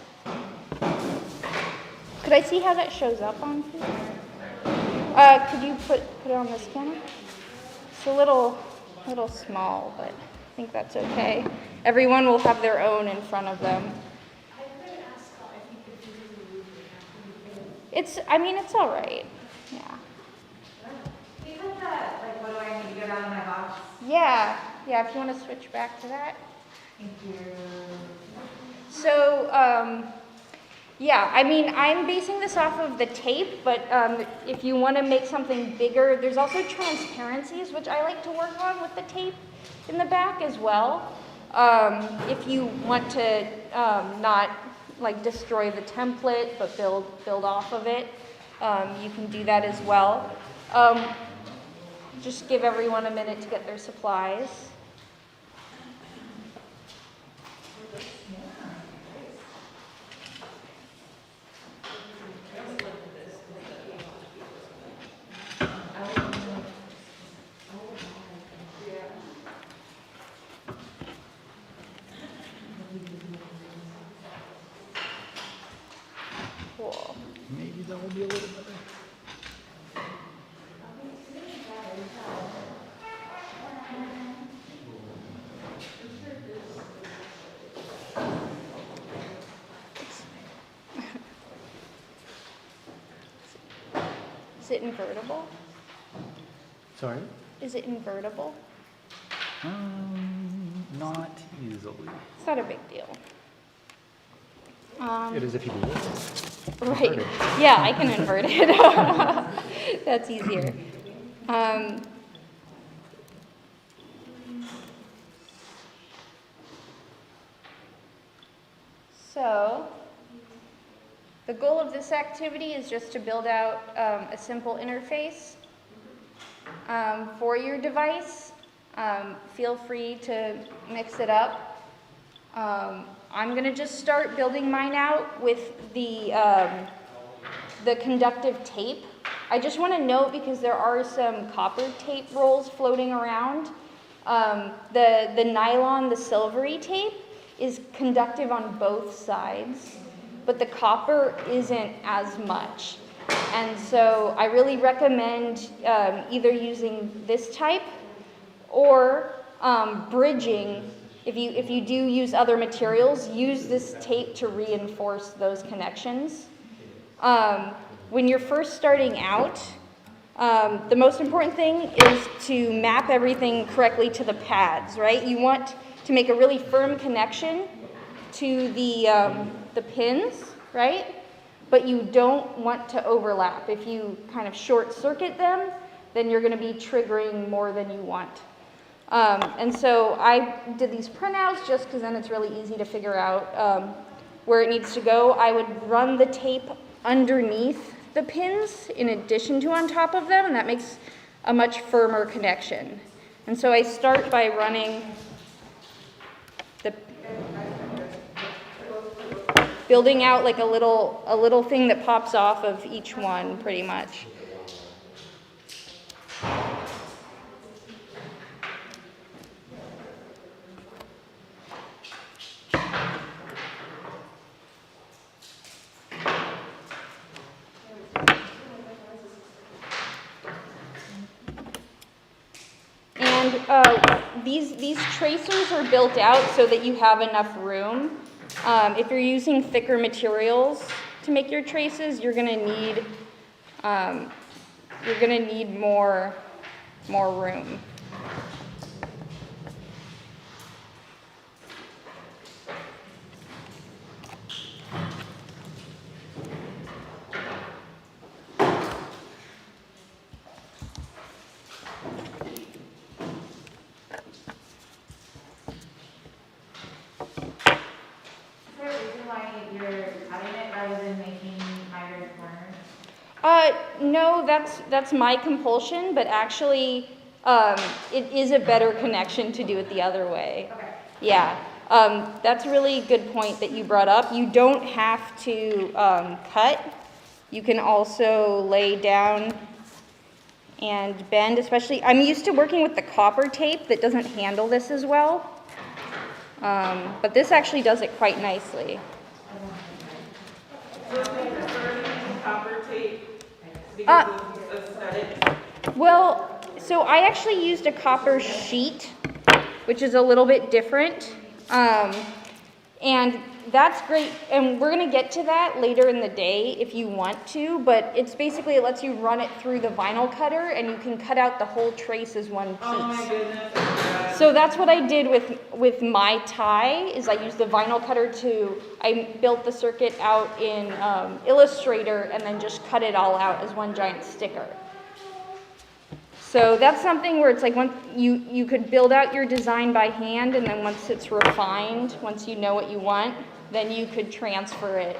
Could I see how that shows up on here? Could you put it on this camera? It's a little small, but I think that's okay. Everyone will have their own in front of them. It's all right. Yeah.
Can you put that, like, what do I need to go down in my box?
Yeah, if you want to switch back to that.
Thank you.
So, I'm basing this off of the tape, but if you want to make something bigger, there's also transparencies, which I like to work on with the tape in the back as well. If you want to not destroy the template, but build off of it, you can do that as well. Just give everyone a minute to get their supplies. Cool.
Maybe that will be a little better.
Is it invertible?
Sorry?
Is it invertible?
Not easily.
It's not a big deal.
It is if you do it.
Right.
Invert it.
Yeah, I can invert it. That's easier. So, the goal of this activity is just to build out a simple interface for your device. Feel free to mix it up. I'm going to just start building mine out with the conductive tape. I just want to note, because there are some copper tape rolls floating around, the nylon, the silvery tape, is conductive on both sides, but the copper isn't as much. And so I really recommend either using this type or bridging. If you do use other materials, use this tape to reinforce those connections. When you're first starting out, the most important thing is to map everything correctly to the pads, right? You want to make a really firm connection to the pins, right? But you don't want to overlap. If you kind of short circuit them, then you're going to be triggering more than you want. And so I did these printouts just because then it's really easy to figure out where it needs to go. I would run the tape underneath the pins in addition to on top of them, and that makes a much firmer connection. And so I start by running building out like a little thing that pops off of each one, pretty much. these tracers are built out so that you have enough room. If you're using thicker materials to make your traces, you're gonna need more room. No, that's my compulsion, but actually, it is a better connection to do it the other way.
Okay.
Yeah, that's a really good point that you brought up. You don't have to cut. You can also lay down and bend, especially, I'm used to working with the copper tape that doesn't handle this as well. But this actually does it quite nicely.
So do you prefer using copper tape because of aesthetics?
Well, so I actually used a copper sheet, which is a little bit different. And that's great, and we're gonna get to that later in the day if you want to, but it's basically, it lets you run it through the vinyl cutter and you can cut out the whole trace as one piece.
Oh my goodness, that's
So that's what I did with my tie, is I used the vinyl cutter I built the circuit out in Illustrator and then just cut it all out as one giant sticker. So that's something where it's like you could build out your design by hand, and then once it's refined, once you know what you want, then you could transfer it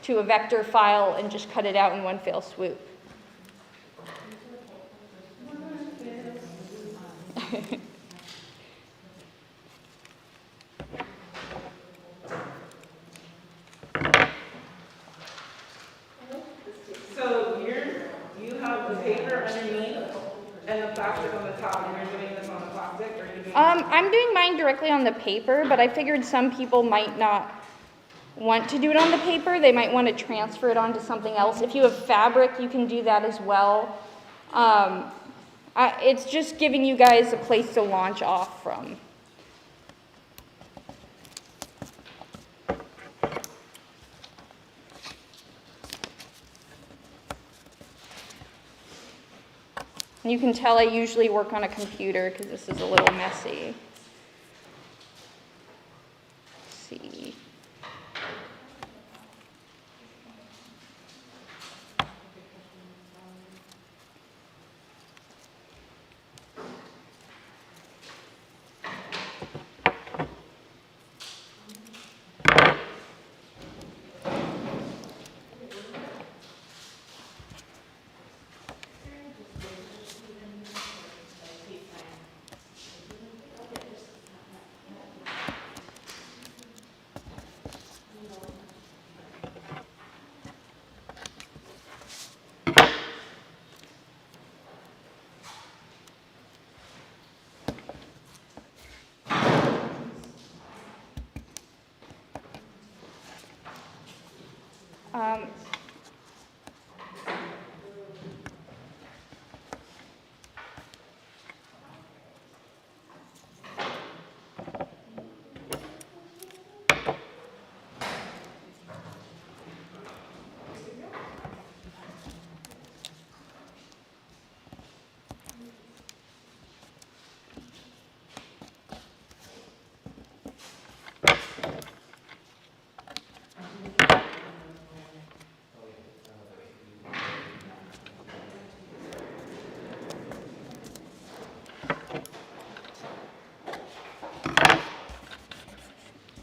to a vector file and just cut it out in one fell swoop.
So you have the paper underneath and the plastic on the top, and you're doing this on the plastic, or are you doing?
I'm doing mine directly on the paper, but I figured some people might not want to do it on the paper. They might want to transfer it onto something else. If you have fabric, you can do that as well. It's just giving you guys a place to launch off from. And you can tell I usually work on a computer because this is a little messy. Let's see.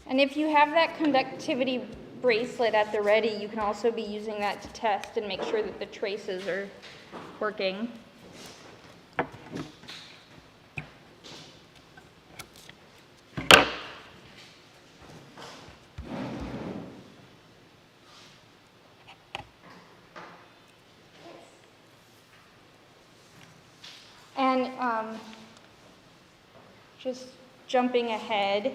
And if you have that conductivity bracelet at the ready, you can also be using that to test and make sure that the traces are working. And just jumping ahead,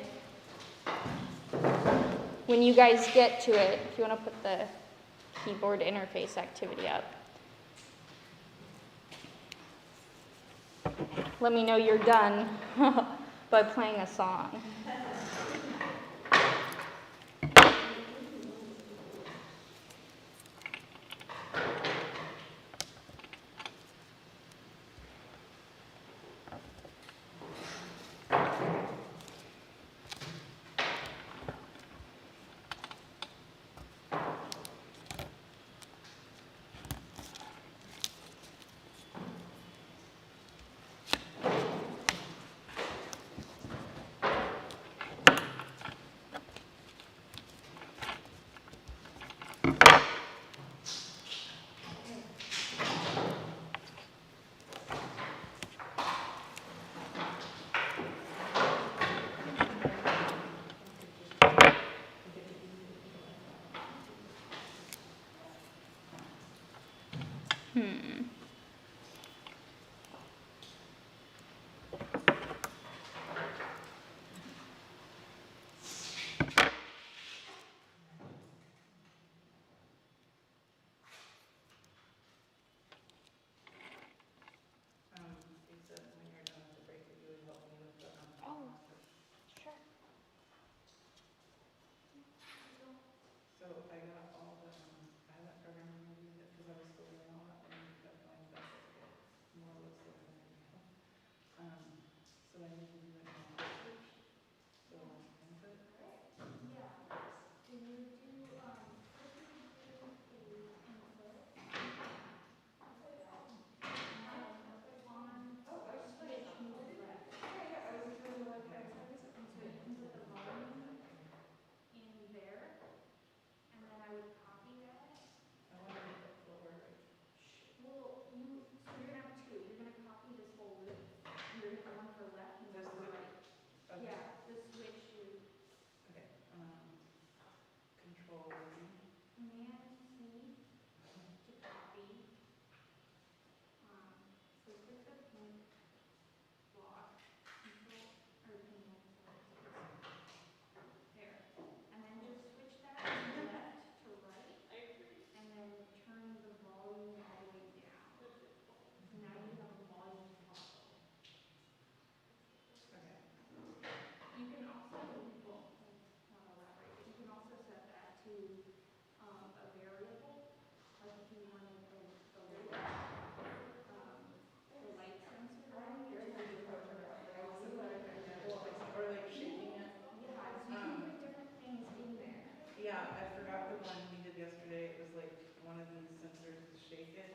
when you guys get to it, if you want to put the keyboard interface activity up. let me know you're done by playing a song.
You said when you're done with the break that you would help me with the
Oh,
process.
sure.
So I got all the, I had that program removed because I was still doing all that and we kept going back to get more listed than I knew. So I need to do an input search. So input.
Yeah. So you would do, first you would do a input.
Oh, I was
Switch move left.
yeah, I wasn't sure what
Okay.
that was.
And so you can put the volume in there, and then I would copy that.
I want to make it fuller.
Well, so you're gonna have two. You're gonna copy this whole loop, and you're gonna get one for left and one
This
for
loop?
right.
Okay.
Yeah, the switch loop.
Okay. Control Z.
Command C to copy. So click the pink block, control, or pink one, sorry. There. And then just switch that from left to right, and then turn the volume all the way down. So now you have a volume toggle.
Okay.
You can also, well, not elaborate, but you can also set that to a variable, like if you wanted the light sensor range.
Very good approach on that. Like I knew I
Or like shaking it.
Yeah, so you can put different things in there.
Yeah, I forgot the one we did yesterday. It was like one of these sensors to shake it.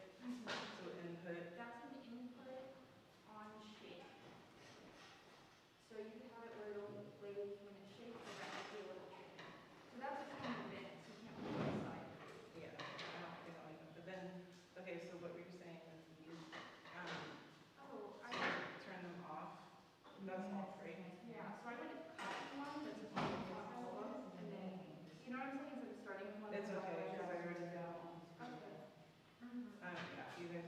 So input.
That's an input on shake. So you could have it where it only plays when it shakes, or that might be a little tricky. So that's a pain in the bit, so you can't put it aside.
Yeah, I don't think I'll even. But then, okay, so what were you saying is these,
Oh,
turn them off. That's off, right?
yeah, so I would copy one that's on top element, and then, you know what I'm saying, instead of starting with one.
It's
that's
okay,
on
because I
the
already did it.
Okay.
Yeah, you guys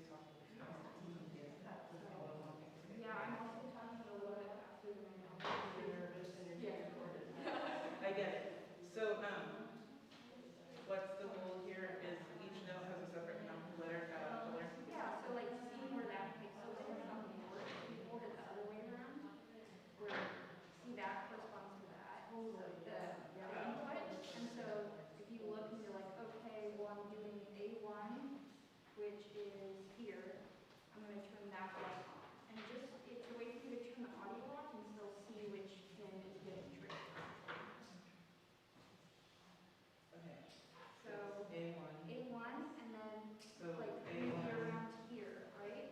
talk really fast. All at once.
Yeah, I'm also talking a little bit faster than I know.
you're nervous and you're being recorded.
I get it. So, what's the goal here is each note has a separate color.
Yeah, so like seeing where that plays. So say like on the board, if you hold it the other way around, where see that corresponds to that, the input. And so if you look and you're like, okay, well I'm doing A1, which is here, I'm going to turn that light on. And it's a way for you to turn the audio off and still see which pin is getting triggered.
Okay.
So
A1.
A1, and then
So
like
A1.
maybe around here, right?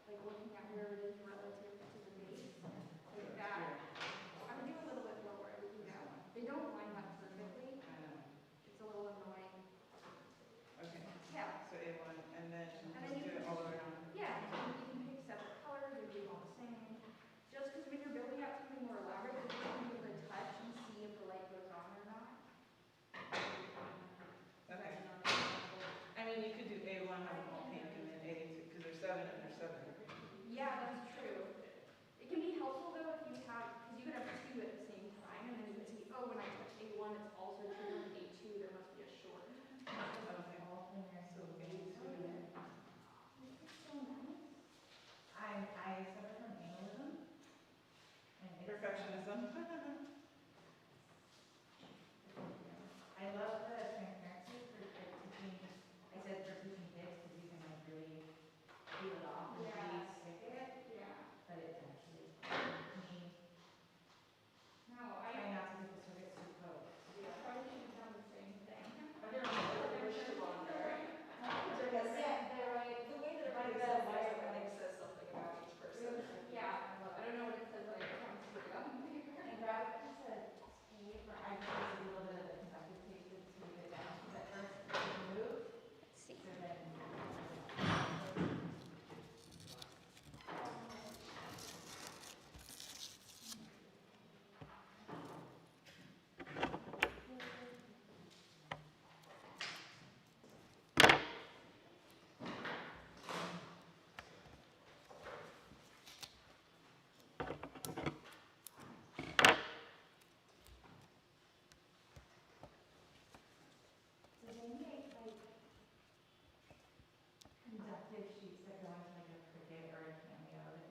Like looking at where it is relative to the base, like that.
Here.
I would do a little bit lower. I would do that one. They don't line up perfectly.
I know.
It's a little annoying.
Okay.
Yeah.
So A1, and then
And then
just
you
do
can
it all around.
yeah, you can pick separate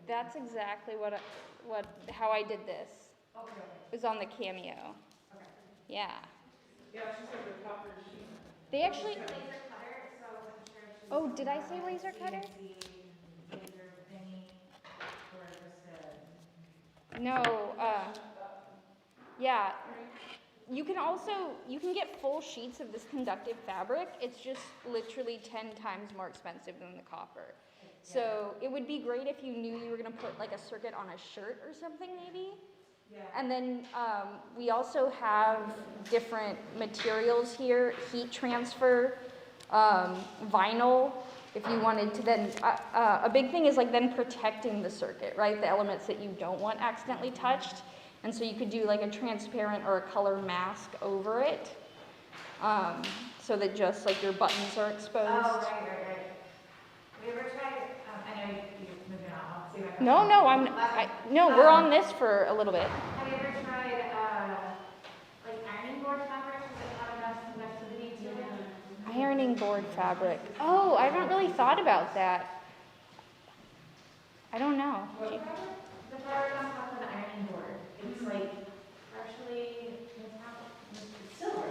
That's exactly how I did this.
Okay.
It was on the Cameo.
Okay.
Yeah.
Yeah, she said the copper sheet.
They actually,
Laser cutter, so I wasn't sure if she.
oh, did I say laser cutter?
Laser thingy, or just
No, yeah. You can get full sheets of this conductive fabric. It's just literally 10 times more expensive than the copper. So it would be great if you knew you were gonna put like a circuit on a shirt or something maybe.
Yeah.
And then we also have different materials here, heat transfer, vinyl, if you wanted to then, a big thing is like then protecting the circuit, right? The elements that you don't want accidentally touched. And so you could do like a transparent or a color mask over it, so that just like your buttons are exposed.
Oh, right. Have you ever tried, I know you're moving on, I'll see if I can.
No, we're on this for a little bit.
Have you ever tried, like ironing board fabric? Does it have enough conductivity to it?
Ironing board fabric. Oh, I haven't really thought about that. I don't know.
The fabric on top of the ironing board, it's like partially metallic, it's silver.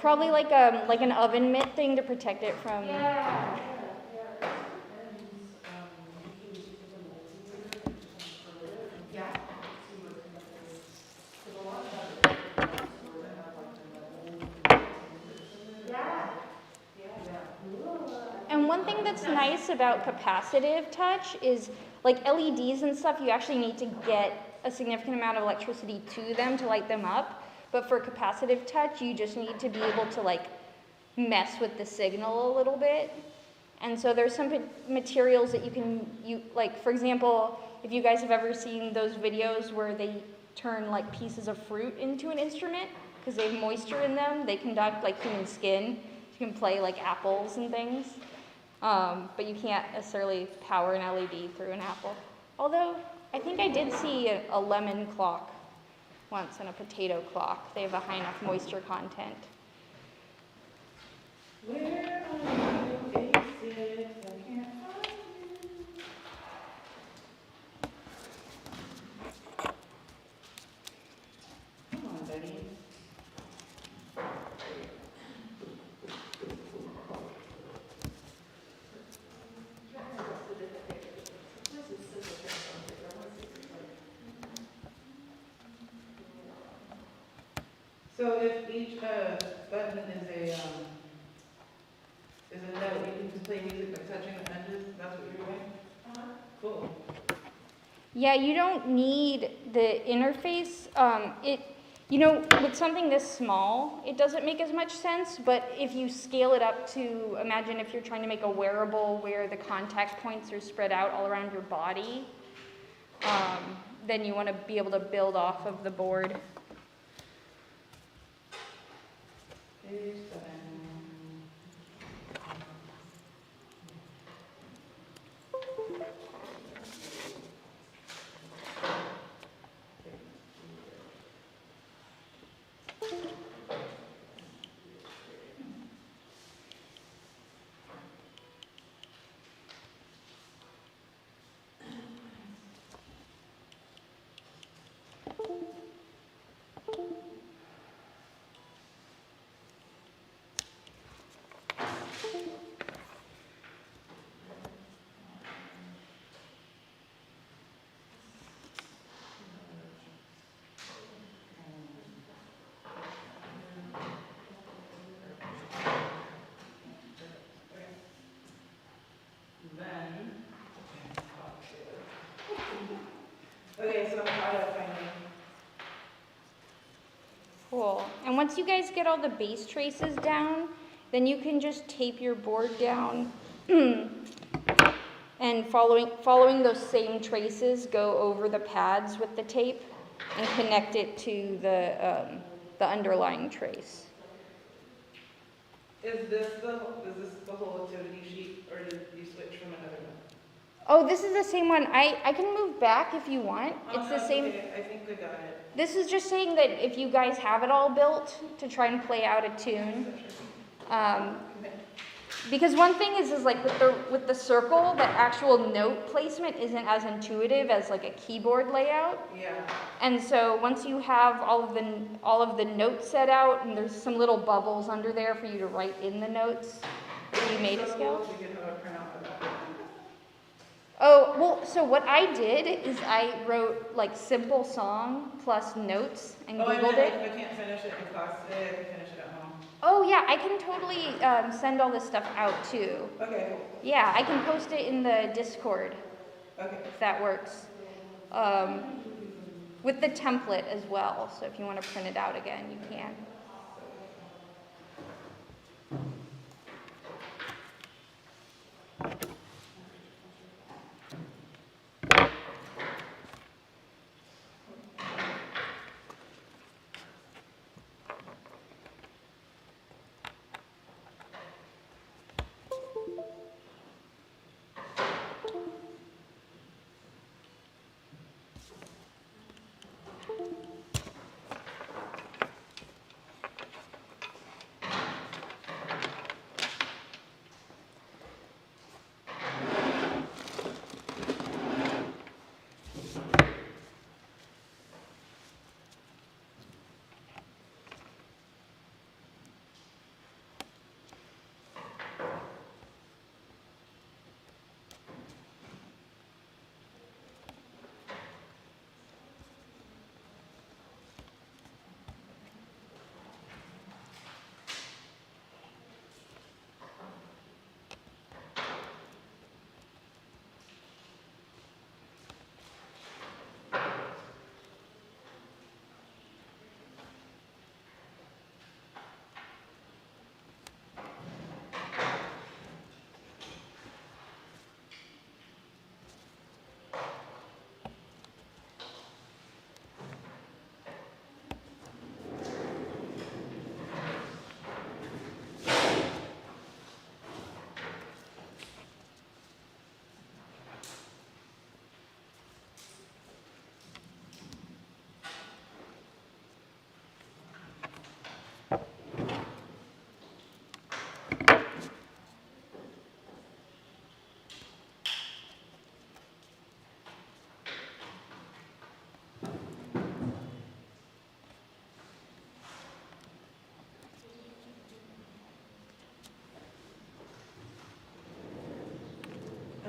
Probably like an oven mitt thing to protect it from.
Yeah. Yeah. Yeah.
And one thing that's nice about capacitive touch is like LEDs and stuff, you actually need to get a significant amount of electricity to them to light them up. But for capacitive touch, you just need to be able to like mess with the signal a little bit. And so there's some materials that like for example, if you guys have ever seen those videos where they turn like pieces of fruit into an instrument, because they have moisture in them, they conduct like human skin. You can play like apples and things. But you can't necessarily power an LED through an apple. Although, I think I did see a lemon clock once and a potato clock. They have a high enough moisture content.
Where are you, A6? I can't find you. Come on, Betty. So if each button is a note, you can just play music by touching the edges, that's what you're doing? Cool.
Yeah, you don't need the interface. With something this small, it doesn't make as much sense, but if you scale it up to, imagine if you're trying to make a wearable where the contact points are spread out all around your body, then you want to be able to build off of the board.
Page 7. Okay, so I'm auto finding.
Cool. And once you guys get all the base traces down, then you can just tape your board down and following those same traces, go over the pads with the tape and connect it to the underlying trace.
Is this the whole activity sheet, or did you switch from another one?
Oh, this is the same one. I can move back if you want.
Oh,
It's
no,
the same.
okay. I think we got it.
This is just saying that if you guys have it all built to try and play out a tune, Because one thing is like with the circle, the actual note placement isn't as intuitive as like a keyboard layout.
Yeah.
And so once you have all of the notes set out, and there's some little bubbles under there for you to write in the notes that you made a scale.
We could have a printout of that.
Oh, well, so what I did is I wrote like simple song plus notes and
Oh, I
Googled
meant,
it.
like, if I can't finish it in class today, I can finish it at home.
Oh yeah, I can totally send all this stuff out too.
Okay,
Yeah, I can post it in the Discord
okay.
if that works. With the template as well, so if you want to print it out again, you can.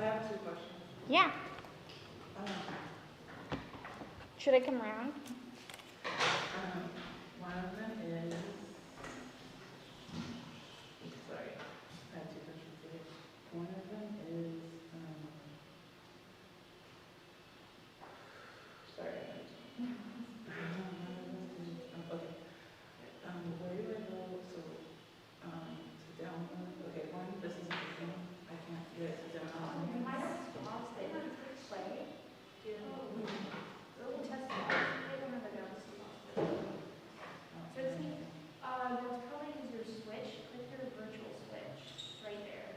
I have 2 questions.
Yeah.
Um,
Should I come around?
One of them is, sorry, I have 2 questions here. One of them is, sorry. Okay. Where do I go? So, to download, okay, one, this isn't the thing. I can't get it to download.
You might have lost it. Play. Little test. Play one of the notes. So it's, that's probably because your switch. Click your virtual switch. Right there.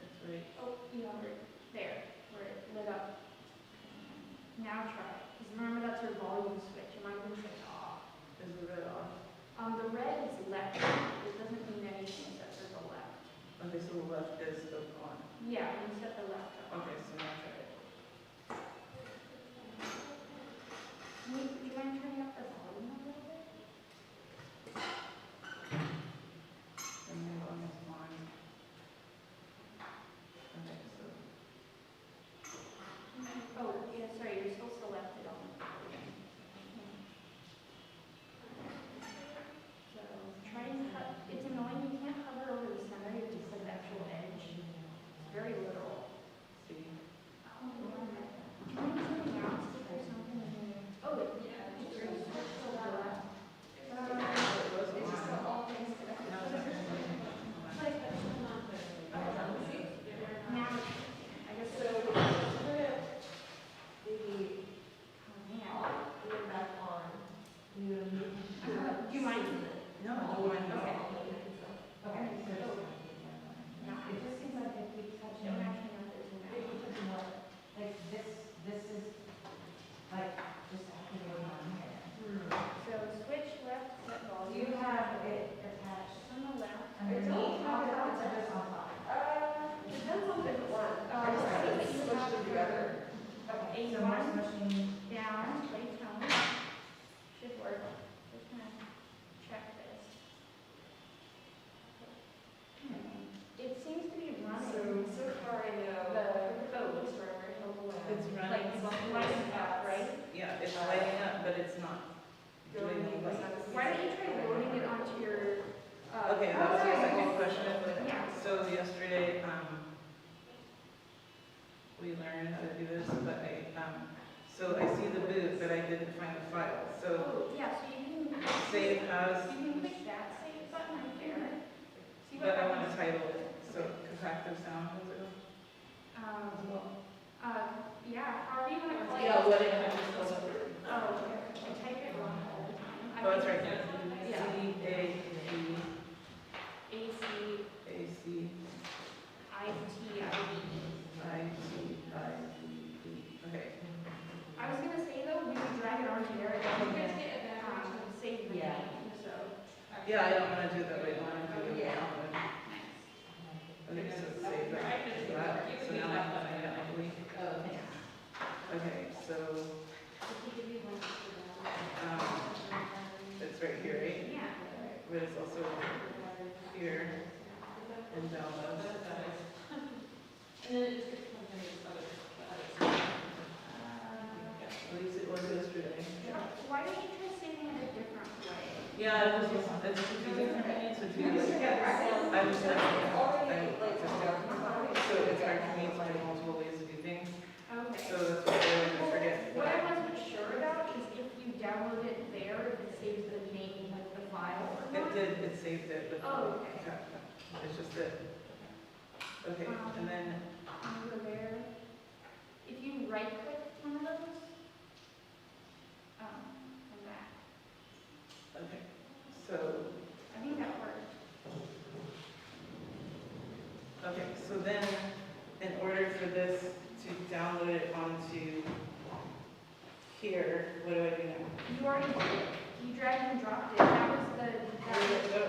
It's right.
Oh, you have it there, where it lit up. Now try it. Because remember that's your volume switch. You might want to switch off.
Is the red off?
The red is left. It doesn't mean anything except for the left.
Okay, so the left is still on.
Yeah, when you set the left up.
Okay, so now try it.
Do you mind turning up the volume a little bit?
And then almost on. Okay, so.
Oh, yeah, sorry, you're still selected on the volume. So try and cut, it's annoying, you can't hover over the center, you have to set the actual edge. It's very literal.
See?
lighting up, right?
Yeah, it's lighting up, but it's not doing the light.
Why don't you try loading it onto your,
Okay, that was my second question.
Yeah.
So yesterday, we learned how to do this, but so I see the boot, but I didn't find the file. So
Oh, yeah, so you can.
save as,
You can click that save button right there. See what
but I want
happens?
to title it. So Capacitive Sound, was it?
Yeah, however you want to call it.
Yeah, what it has is also.
Oh, I type it wrong all the time.
Oh, it's right there.
Yeah.
C-A-P-A-C.
ACITIVE.
I-T-I-V-E. Okay.
I was gonna say though, when you drag it onto there, it doesn't save the
Yeah.
name, so.
Yeah, I don't want to do it that way. I want to do it
Yeah.
that way. Okay, so save that. So now I can find it, I believe. Okay, so, it's right here, right?
Yeah.
But it's also here in downloads.
And then it just gets something
At least it was yesterday.
Why don't you try saving it a different way?
Yeah, it's confusing for me to do this. I was just, so it's hard for me to find multiple ways to do things.
Okay.
So that's what I always forget.
What I wasn't sure about is if you download it there, if it saves the name with the file or
It
not.
did, it saved it with the,
Oh, okay.
it's just that, okay, and then,
Over there, if you right click one of those, come back.
okay, so,
I think that worked.
okay, so then, in order for this to download it onto here, what do I do now?
You already did it. You dragged and dropped it. That was the,
Where did it go?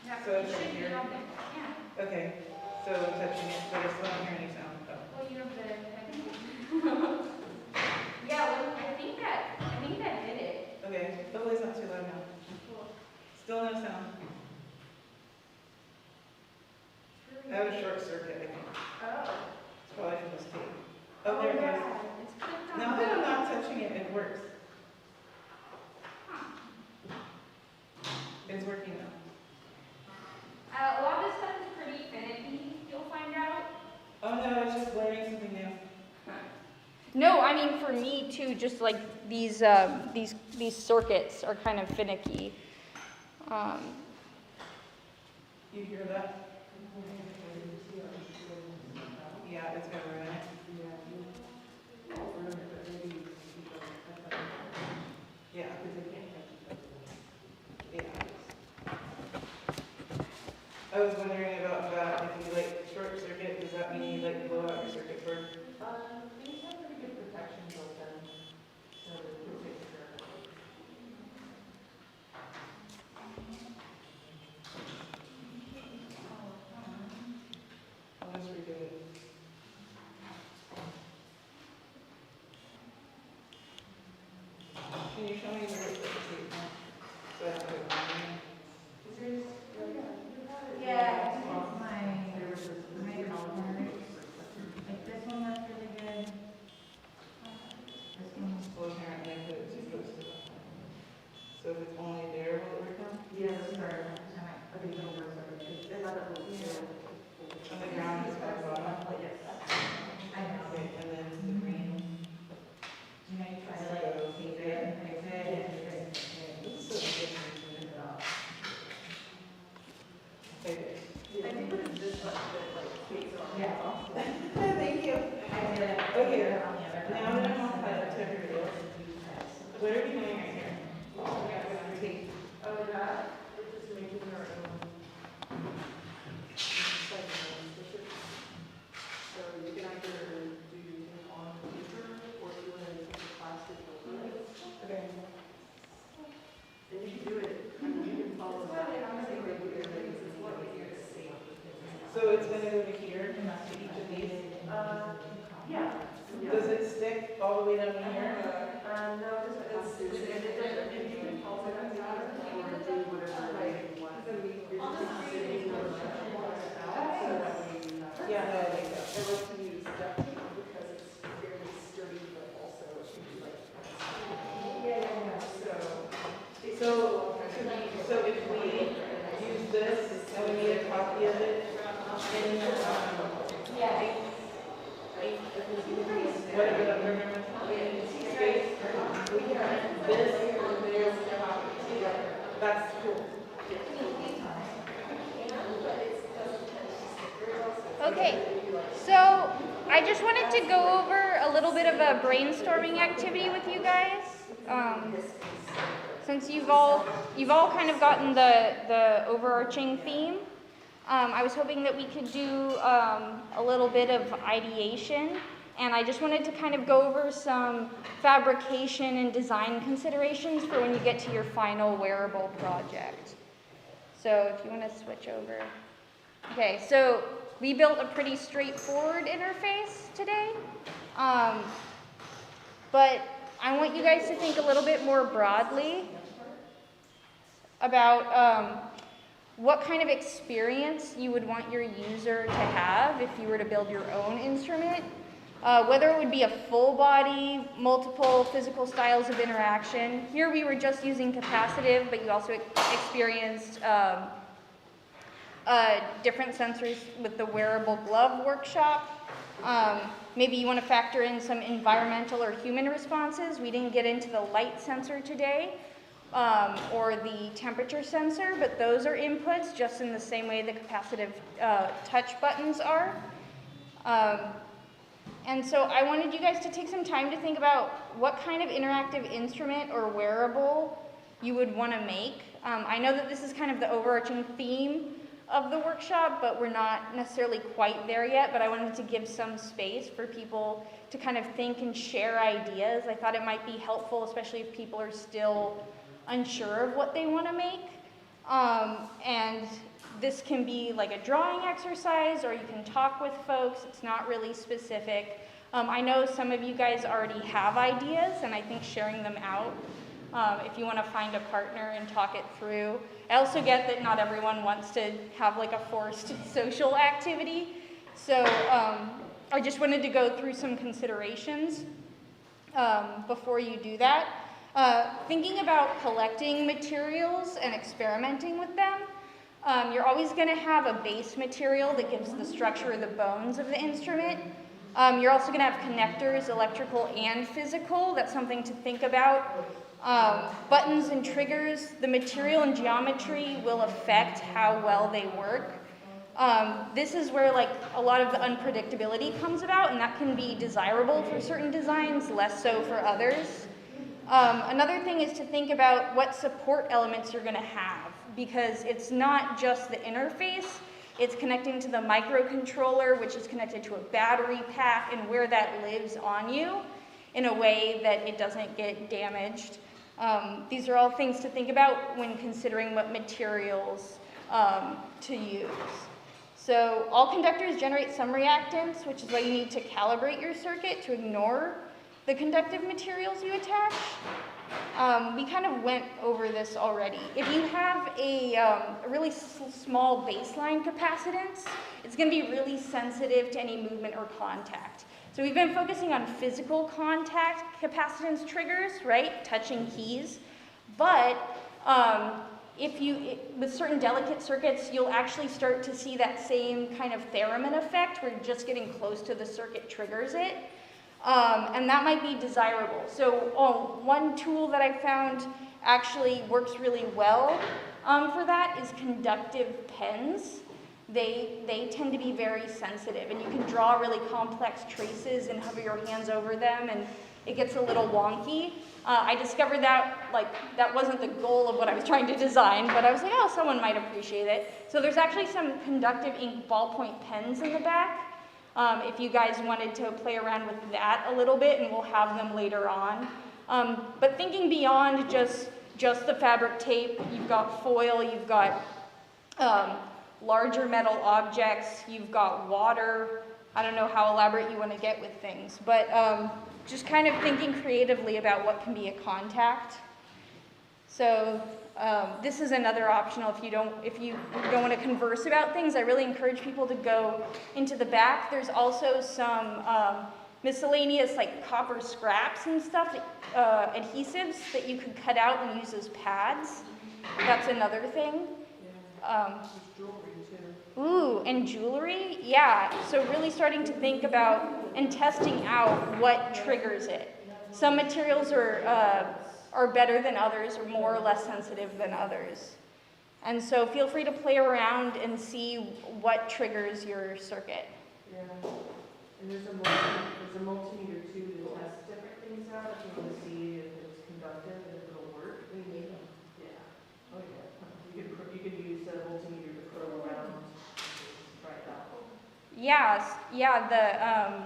that
So
it
it's right
should be
here?
on there. Yeah.
Okay, so touching it, but I still don't hear any sound. Oh.
Well, you have the, yeah, well, I think that did it.
Okay, hopefully it's not too loud now. Still no sound. I have a short circuit, I think.
Oh.
It's probably from this tape. Oh, there it goes.
yeah. It's clicked on.
Now that I'm not touching it, it works. It's working now.
A lot of this stuff is pretty finicky, you'll find out.
Oh no, I was just learning something new.
No, I mean for me too. Just like these circuits are kind of finicky.
You hear that? Yeah, it's gonna ruin it. Yeah. Yeah. I was wondering about that. If you like short circuit, does that mean you like blow out your circuit board?
These have pretty good protection built in, so it takes care of it.
I'll just redo it. Can you show me where it's the tape now? So I have to put it on here.
Yeah, like this one looks really good. This one.
Well, apparently I put it too close to that. So if it's only there, will it work now?
Yes, sorry. Okay, don't worry, sorry. It's another little.
On the ground is at the bottom.
Yes. I know.
Okay, and then the green.
You know, you try to like tape it and fix it and fix it.
This is so different to me. Okay.
I think it's this one that like takes on.
Yeah.
Thank you.
I did it.
Okay,
On the other.
now that I'm on that, to everybody else, what are we doing right here?
Tape. Oh, that, we're just making our own. So you can either do it on paper or do it in plastic over it.
Okay.
And you can do it, I mean, you can follow that.
So it's gonna go to here, to each of these.
Yeah.
Does it stick all the way down here?
No, it's, and it doesn't, and you can follow that or do whatever way you want. You're just sitting or out, so that way you have.
Yeah, no, I like that.
I like to use duct tape because it's fairly sturdy
Whatever that program is. That's cool.
Okay, so I just wanted to go over a little bit of a brainstorming activity with you guys. Since you've all kind of gotten the overarching theme, I was hoping that we could do a little bit of ideation, and I just wanted to kind of go over some fabrication and design considerations for when you get to your final wearable project. So if you want to switch over. Okay, so we built a pretty straightforward interface today, but I want you guys to think a little bit more broadly about what kind of experience you would want your user to have if you were to build your own instrument, whether it would be a full body, multiple physical styles of interaction. Here we were just using capacitive, but you also experienced different sensors with the wearable glove workshop. Maybe you want to factor in some environmental or human responses. We didn't get into the light sensor today, or the temperature sensor, but those are inputs just in the same way the capacitive touch buttons are. And so I wanted you guys to take some time to think about what kind of interactive instrument or wearable you would want to make. I know that this is kind of the overarching theme of the workshop, but we're not necessarily quite there yet, but I wanted to give some space for people to kind of think and share ideas. I thought it might be helpful, especially if people are still unsure of what they want to make. And this can be like a drawing exercise, or you can talk with folks. It's not really specific. I know some of you guys already have ideas, and I think sharing them out, if you want to find a partner and talk it through. I also get that not everyone wants to have like a forced social activity. So I just wanted to go through some considerations before you do that. Thinking about collecting materials and experimenting with them. You're always going to have a base material that gives the structure of the bones of the instrument. You're also going to have connectors, electrical and physical. That's something to think about. Buttons and triggers, the material and geometry will affect how well they work. This is where like a lot of the unpredictability comes about, and that can be desirable for certain designs, less so for others. Another thing is to think about what support elements you're going to have, because it's not just the interface, it's connecting to the microcontroller, which is connected to a battery pack, and where that lives on you in a way that it doesn't get damaged. These are all things to think about when considering what materials to use. So all conductors generate some reactance, which is why you need to calibrate your circuit to ignore the conductive materials you attach. We kind of went over this already. If you have a really small baseline capacitance, it's going to be really sensitive to any movement or contact. So we've been focusing on physical contact capacitance triggers, right? Touching keys. But with certain delicate circuits, you'll actually start to see that same kind of theremin effect where just getting close to the circuit triggers it. And that might be desirable. So one tool that I found actually works really well for that is Conductive Pens. They tend to be very sensitive, and you can draw really complex traces and hover your hands over them, and it gets a little wonky. I discovered that that wasn't the goal of what I was trying to design, but I was like, oh, someone might appreciate it. So there's actually some conductive ink ballpoint pens in the back. If you guys wanted to play around with that a little bit, and we'll have them later on. But thinking beyond just the fabric tape, you've got foil, you've got larger metal objects, you've got water. I don't know how elaborate you want to get with things, but just kind of thinking creatively about what can be a contact. So this is another optional if you don't want to converse about things. I really encourage people to go into the back. There's also some miscellaneous like copper scraps and stuff, adhesives that you could cut out and use as pads. That's another thing.
Jewelry too.
Ooh, and jewelry? Yeah, so really starting to think about and testing out what triggers it. Some materials are better than others, or more or less sensitive than others. And so feel free to play around and see what triggers your circuit.
Yeah, and there's a multimeter too to test different things out if you want to see if it's conductive and if it'll work. Yeah. Oh yeah. You could use the multimeter to probe around. Try it out.
Yes, yeah,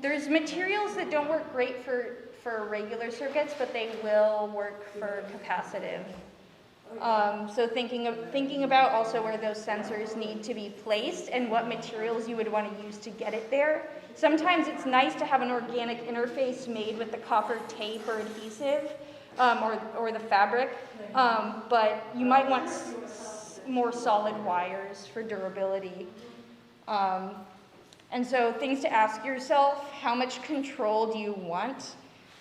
there's materials that don't work great for regular circuits, but they will work for capacitive. So thinking about also where those sensors need to be placed and what materials you would want to use to get it there. Sometimes it's nice to have an organic interface made with the copper tape or adhesive, or the fabric, but you might want more solid wires for durability. And so things to ask yourself: how much control do you want?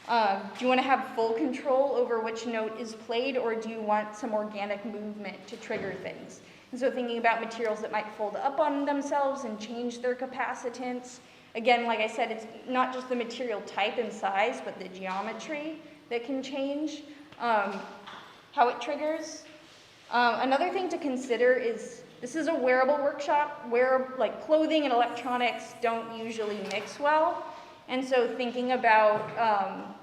Do you want to have full control over which note is played, or do you want some organic movement to trigger things? And so thinking about materials that might fold up on themselves and change their capacitance. Again, like I said, it's not just the material type and size, but the geometry that can change how it triggers. Another thing to consider is, this is a wearable workshop where like clothing and electronics don't usually mix well. And so thinking about,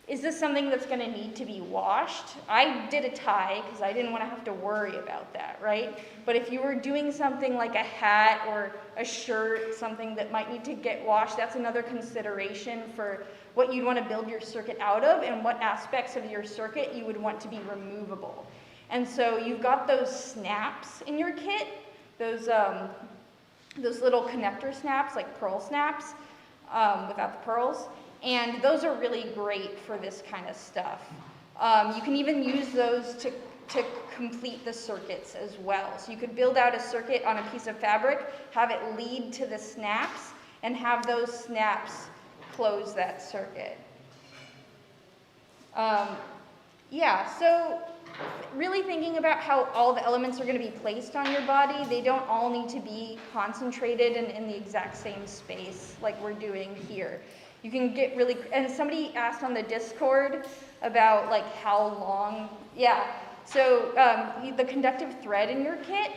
is this something that's going to need to be washed? I did a tie because I didn't want to have to worry about that, right? But if you were doing something like a hat or a shirt, something that might need to get washed, that's another consideration for what you'd want to build your circuit out of and what aspects of your circuit you would want to be removable. And so you've got those snaps in your kit, those little connector snaps, like pearl snaps, without the pearls, and those are really great for this kind of stuff. You can even use those to complete the circuits as well. So you could build out a circuit on a piece of fabric, have it lead to the snaps, and have those snaps close that circuit. Yeah, so really thinking about how all the elements are going to be placed on your body. They don't all need to be concentrated and in the exact same space like we're doing here. You can get really, and somebody asked on the Discord about like how long, yeah. So the conductive thread in your kit,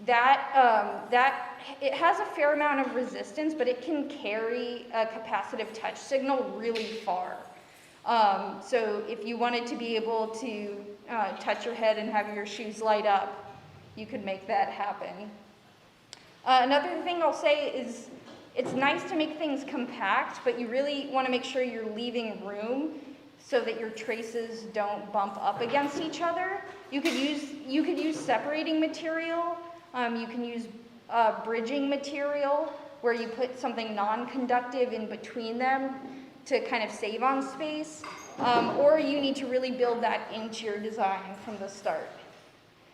that it has a fair amount of resistance, but it can carry a capacitive touch signal really far. So if you wanted to be able to touch your head and have your shoes light up, you could make that happen. Another thing I'll say is, it's nice to make things compact, but you really want to make sure you're leaving room so that your traces don't bump up against each other. You could use separating material. You can use bridging material where you put something non-conductive in between them to kind of save on space, or you need to really build that into your design from the start.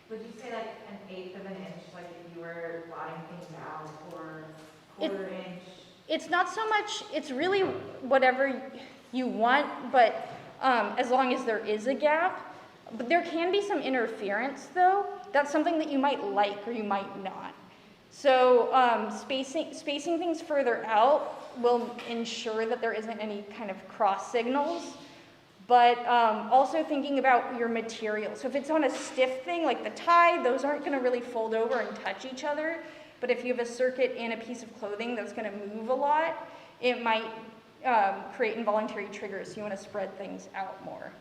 Would you say like 1/8 of an inch, like if you were plotting things out, or 1/4 inch?
It's not so much, it's really whatever you want, but as long as there is a gap. But there can be some interference though. That's something that you might like or you might not. So spacing things further out will ensure that there isn't any kind of cross signals, but also thinking about your material. So if it's on a stiff thing like the tie, those aren't going to really fold over and touch each other. But if you have a circuit in a piece of clothing that's going to move a lot, it might create involuntary triggers. So you want to spread things out more.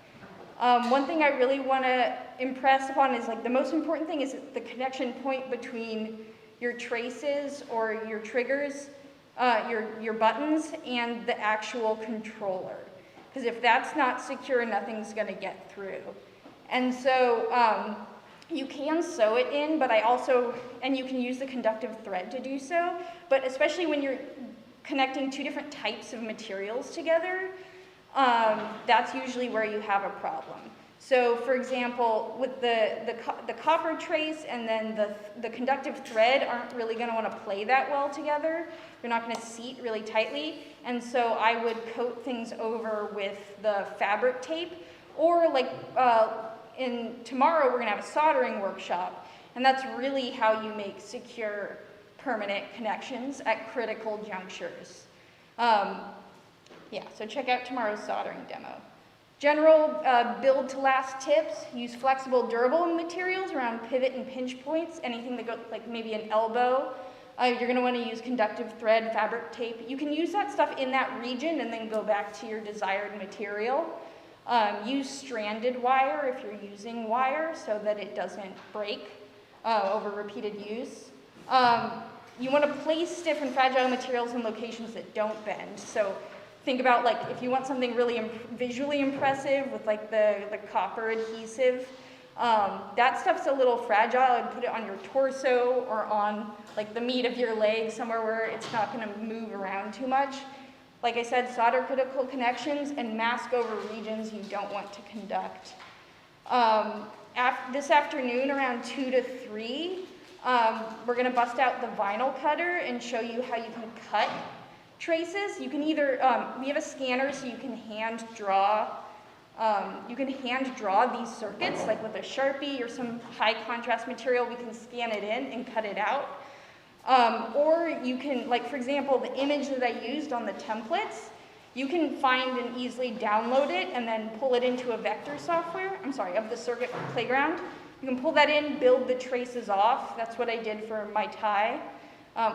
One thing I really want to impress upon is like the most important thing is the connection point between your traces or your triggers, your buttons, and the actual controller. Because if that's not secure, nothing's going to get through. And so you can sew it in, but and you can use the conductive thread to do so, but especially when you're connecting two different types of materials together, that's usually where you have a problem. So for example, with the copper trace and then the conductive thread aren't really going to want to play that well together. They're not going to seat really tightly. And so I would coat things over with the fabric tape, or like tomorrow we're going to have a soldering workshop. And that's really how you make secure, permanent connections at critical junctures. Yeah, so check out tomorrow's soldering demo. General build to last tips: use flexible, durable materials around pivot and pinch points, anything that goes like maybe an elbow. You're gonna wanna use conductive thread, fabric tape. You can use that stuff in that region and then go back to your desired material. Use stranded wire if you're using wire so that it doesn't break over repeated use. You wanna place stiff and fragile materials in locations that don't bend. So think about like if you want something really visually impressive with like the copper adhesive, that stuff's a little fragile. I'd put it on your torso or on like the meat of your leg, somewhere where it's not gonna move around too much. Like I said, solder critical connections and mask over regions you don't want to conduct. This afternoon around 2 to 3, we're gonna bust out the vinyl cutter and show you how you can cut traces. You can either, we have a scanner so you can hand draw these circuits, like with a Sharpie or some high contrast material. We can scan it in and cut it out. Or you can, like for example, the image that I used on the templates, you can find and easily download it and then pull it into a vector software, of the circuit playground. You can pull that in, build the traces off. That's what I did for my tie,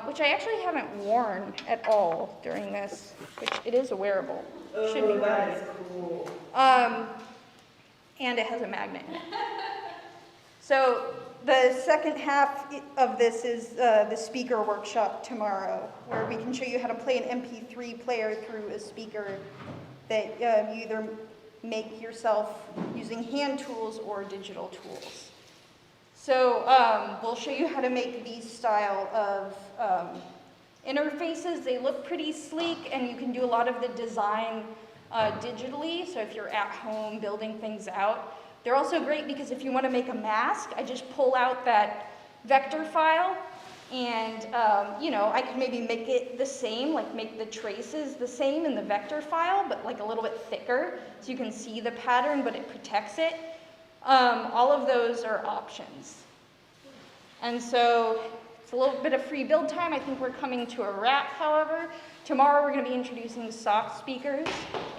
which I actually haven't worn at all during this, which it is a wearable. Should be
that
wearable.
is cool.
And it has a magnet in it. So the second half of this is the speaker workshop tomorrow, where we can show you how to play an MP3 player through a speaker that you either make yourself using hand tools or digital tools. So we'll show you how to make these style of interfaces. They look pretty sleek, and you can do a lot of the design digitally. So if you're at home building things out, they're also great because if you want to make a mask, I just pull out that vector file, and you know, I could maybe make it the same, like make the traces the same in the vector file, but like a little bit thicker, so you can see the pattern, but it protects it. All of those are options. And so it's a little bit of free build time. I think we're coming to a wrap, however. Tomorrow we're going to be introducing soft speakers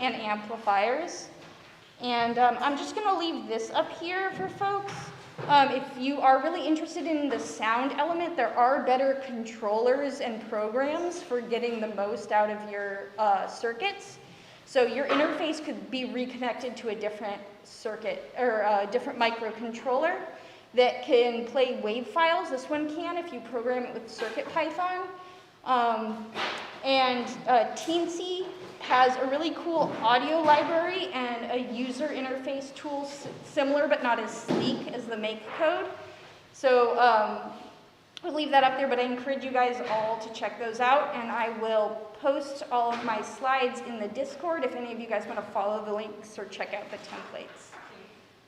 and amplifiers. And I'm just going to leave this up here for folks. If you are really interested in the sound element, there are better controllers and programs for getting the most out of your circuits. So your interface could be reconnected to a different circuit or a different microcontroller that can play wave files. This one can if you program it with CircuitPython. And Teensy has a really cool audio library and a user interface tool similar but not as sleek as the make code. So I'll leave that up there, but I encourage you guys all to check those out, and I will post all of my slides in the Discord if any of you guys want to follow the links or check out the templates.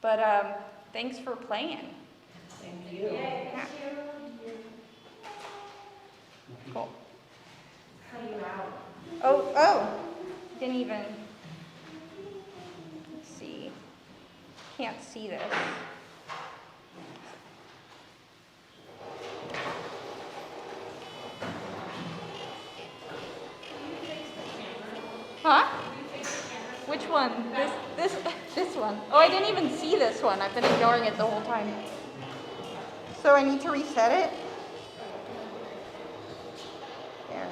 But thanks for playing.
Thank you.
Yeah. Cool.
Cut you out.
Oh, didn't even, let's see, can't see this. Huh? Which one? This one. Oh, I didn't even see this one. I've been ignoring it the whole time. So I need to reset it? There.